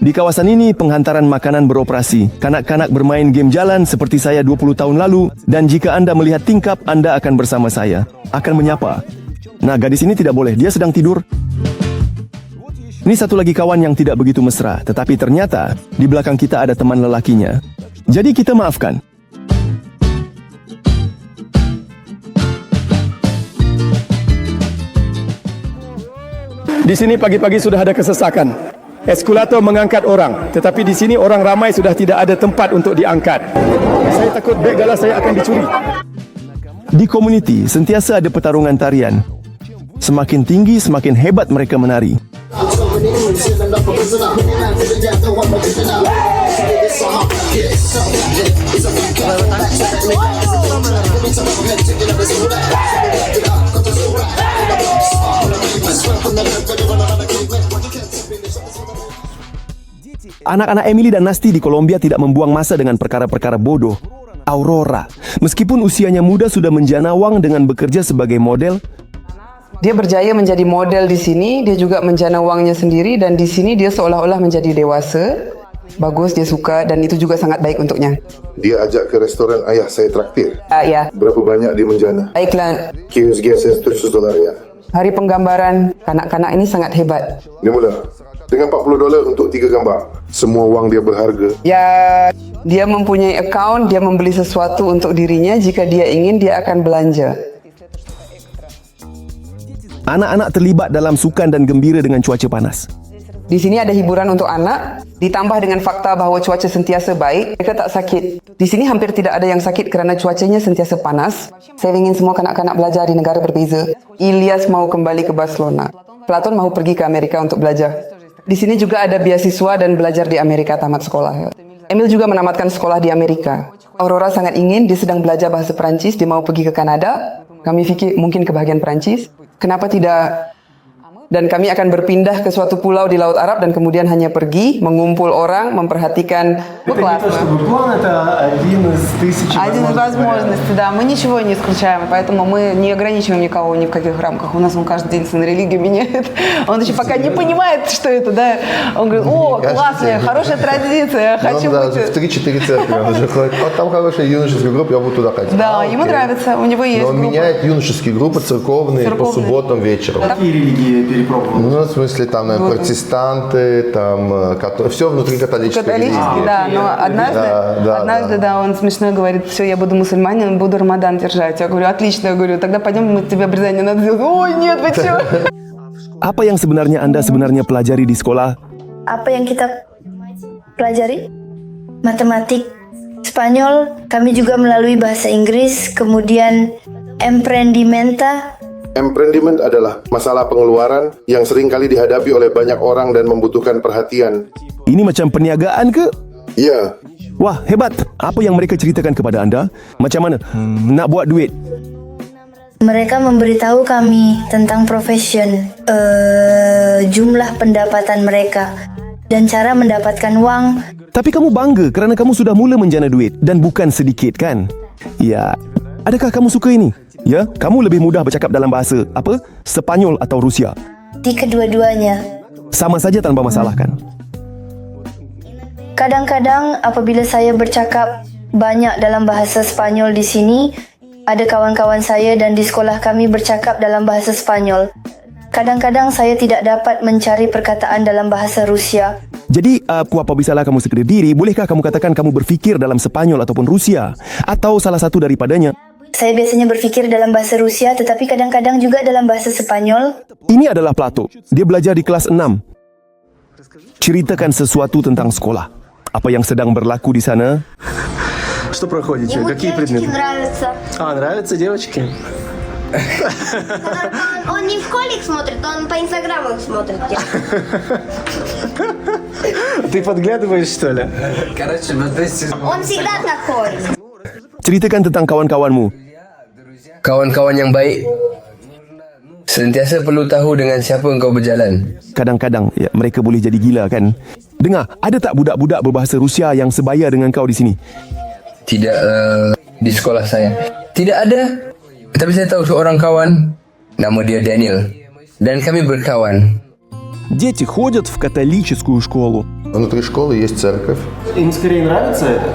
Di kawasan ini, penghantaran makanan beroperasi. Kanak-kanak bermain game jalan seperti saya 20 tahun lalu. Dan jika anda melihat tingkap, anda akan bersama saya. Akan menyapa. Nah, gadis ini tidak boleh. Dia sedang tidur. Ini satu lagi kawan yang tidak begitu mesra. Tetapi ternyata, di belakang kita ada teman lelakinya. Jadi kita maafkan. Di sini pagi-pagi sudah ada kesesakan. Eskulator mengangkat orang, tetapi di sini orang ramai sudah tidak ada tempat untuk diangkat. Saya takut beg galas saya akan dicuri. Di komuniti sentiasa ada pertarungan tarian. Semakin tinggi, semakin hebat mereka menari. Anak-anak Emily dan Nasty di Kolombia tidak membuang masa dengan perkara-perkara bodoh. Aurora, meskipun usianya muda, sudah menjana wang dengan bekerja sebagai model. Dia berjaya menjadi model di sini, dia juga menjana wangnya sendiri, dan di sini dia seolah-olah menjadi dewasa. Bagus, dia suka, dan itu juga sangat baik untuknya. Dia ajak ke restoran ayah saya traktir. Ya. Berapa banyak dia menjana? Baiklah. $300 ya. Hari penggambaran kanak-kanak ini sangat hebat. Dia mula dengan $40 untuk 3 gambar. Semua wang dia berharga. Ya, dia mempunyai akaun, dia membeli sesuatu untuk dirinya. Jika dia ingin, dia akan belanja. Anak-anak terlibat dalam sukan dan gembira dengan cuaca panas. Di sini ada hiburan untuk anak, ditambah dengan fakta bahawa cuaca sentiasa baik, mereka tak sakit. Di sini hampir tidak ada yang sakit kerana cuacanya sentiasa panas. Saya ingin semua kanak-kanak belajar di negara berbeza. Ilyas mau kembali ke Barcelona. Platon mau pergi ke Amerika untuk belajar. Di sini juga ada beasiswa dan belajar di Amerika tamat sekolah. Emil juga menamatkan sekolah di Amerika. Aurora sangat ingin, dia sedang belajar bahasa Perancis, dia mau pergi ke Kanada. Kami fikir mungkin ke bahagian Perancis. Kenapa tidak? Dan kami akan berpindah ke suatu pulau di Laut Arab dan kemudian hanya pergi, mengumpul orang, memperhatikan. Один из возможностей, да. Мы ничего не исключаем, поэтому мы не ограничиваем никого ни в каких рамках. У нас он каждый день свою религию меняет. Он еще пока не понимает, что это, да. Он говорит, о, классная, хорошая традиция, хочу быть... В 3-4 церкви он уже ходит. Вот там хорошая юношеская группа, я буду туда ходить. Да, ему нравится, у него есть группа. Но он меняет юношеские группы церковные по субботам вечером. Какие религии? Ну, в смысле, там протестанты, там все внутри католической религии. Да, но однажды, он смешно говорит, все, я буду мусульманин, буду Рамадан держать. Я говорю, отлично, я говорю, тогда пойдем, мы тебе обрезание надо сделать. Ой, нет, вы что? Apa yang sebenarnya Anda pelajari di sekolah? Apa yang kita pelajari? Matematik, Spanyol, kami juga melalui bahasa Inggris, kemudian emprendimenta. Emprendement adalah masalah pengeluaran yang sering kali dihadapi oleh banyak orang dan membutuhkan perhatian. Ini macam perniagaan ke? Ya. Wah, hebat. Apa yang mereka ceritakan kepada Anda? Macam mana? Nak buat duit? Mereka memberitahu kami tentang profession, jumlah pendapatan mereka, dan cara mendapatkan uang. Tapi kamu bangga kerana kamu sudah mula menjana duit dan bukan sedikit, kan? Ya. Adakah kamu suka ini? Ya, kamu lebih mudah bercakap dalam bahasa apa? Sepanyol atau Rusia? Di kedua-duanya. Sama saja tanpa masalah kan? Kadang-kadang apabila saya bercakap banyak dalam bahasa Spanyol di sini, ada kawan-kawan saya dan di sekolah kami bercakap dalam bahasa Spanyol. Kadang-kadang saya tidak dapat mencari perkataan dalam bahasa Rusia. Jadi, apabila kamu sekedar diri, bolehkah kamu katakan kamu berfikir dalam Spanyol ataupun Rusia? Atau salah satu daripadanya? Saya biasanya berfikir dalam bahasa Rusia, tetapi kadang-kadang juga dalam bahasa Spanyol. Ini adalah Plato. Dia belajar di kelas 6. Ceritakan sesuatu tentang sekolah. Apa yang sedang berlaku di sana? Что проходите? Какие предметы? Нравятся девочки? Он не в школе смотрит, он по инстаграму смотрит. Ты подглядываешь, что ли? Он всегда такой. Ceritakan tentang kawan-kawanmu. Kawan-kawan yang baik sentiasa perlu tahu dengan siapa engkau berjalan. Kadang-kadang ya, mereka boleh jadi gila kan? Dengar, ada tak budak-budak berbahasa Rusia yang sebaya dengan kau di sini? Tidak di sekolah saya. Tidak ada. Tapi saya tahu seorang kawan, nama dia Daniel. Dan kami berkawan. Дети ходят в католическую школу. Внутри школы есть церковь. Им скорее нравится это?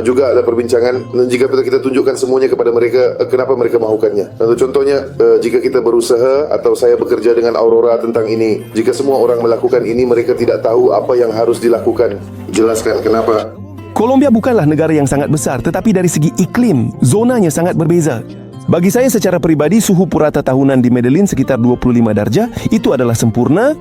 Juga ada perbincangan jika kita tunjukkan semuanya kepada mereka kenapa mereka melakukannya. Contohnya jika kita berusaha atau saya bekerja dengan Aurora tentang ini, jika semua orang melakukan ini mereka tidak tahu apa yang harus dilakukan. Jelaskan kenapa. Kolombia bukanlah negara yang sangat besar, tetapi dari segi iklim, zonanya sangat berbeza. Bagi saya secara pribadi, suhu purata tahunan di Medellin sekitar 25 darjah, itu adalah sempurna.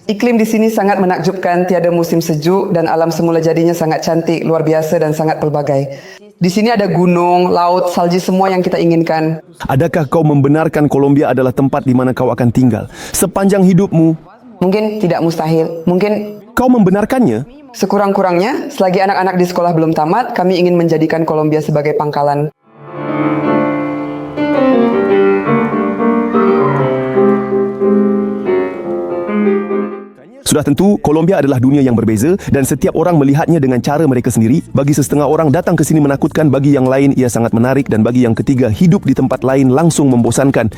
Iklim di sini sangat menakjubkan, tiada musim sejuk dan alam semula jadinya sangat cantik, luar biasa dan sangat pelbagai. Di sini ada gunung, laut, salji, semua yang kita inginkan. Adakah kau membenarkan Kolombia adalah tempat di mana kau akan tinggal sepanjang hidupmu? Mungkin tidak mustahil, mungkin kau membenarkannya? Sekurang-kurangnya, selagi anak-anak di sekolah belum tamat, kami ingin menjadikan Kolombia sebagai pangkalan. Sudah tentu, Kolombia adalah dunia yang berbeza dan setiap orang melihatnya dengan cara mereka sendiri. Bagi setengah orang, datang ke sini menakutkan. Bagi yang lain, ia sangat menarik. Dan bagi yang ketiga, hidup di tempat lain langsung membosankan.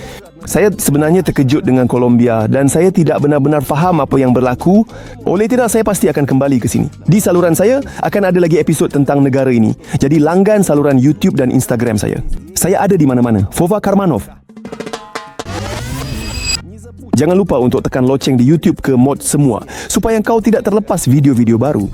Saya sebenarnya terkejut dengan Kolombia dan saya tidak benar-benar faham apa yang berlaku. Oleh tidak, saya pasti akan kembali ke sini. Di saluran saya, akan ada lagi episod tentang negara ini. Jadi langgan saluran YouTube dan Instagram saya. Saya ada di mana-mana. Fova Karmanov. Jangan lupa untuk tekan loceng di YouTube ke mod semua supaya kau tidak terlepas video-video baru.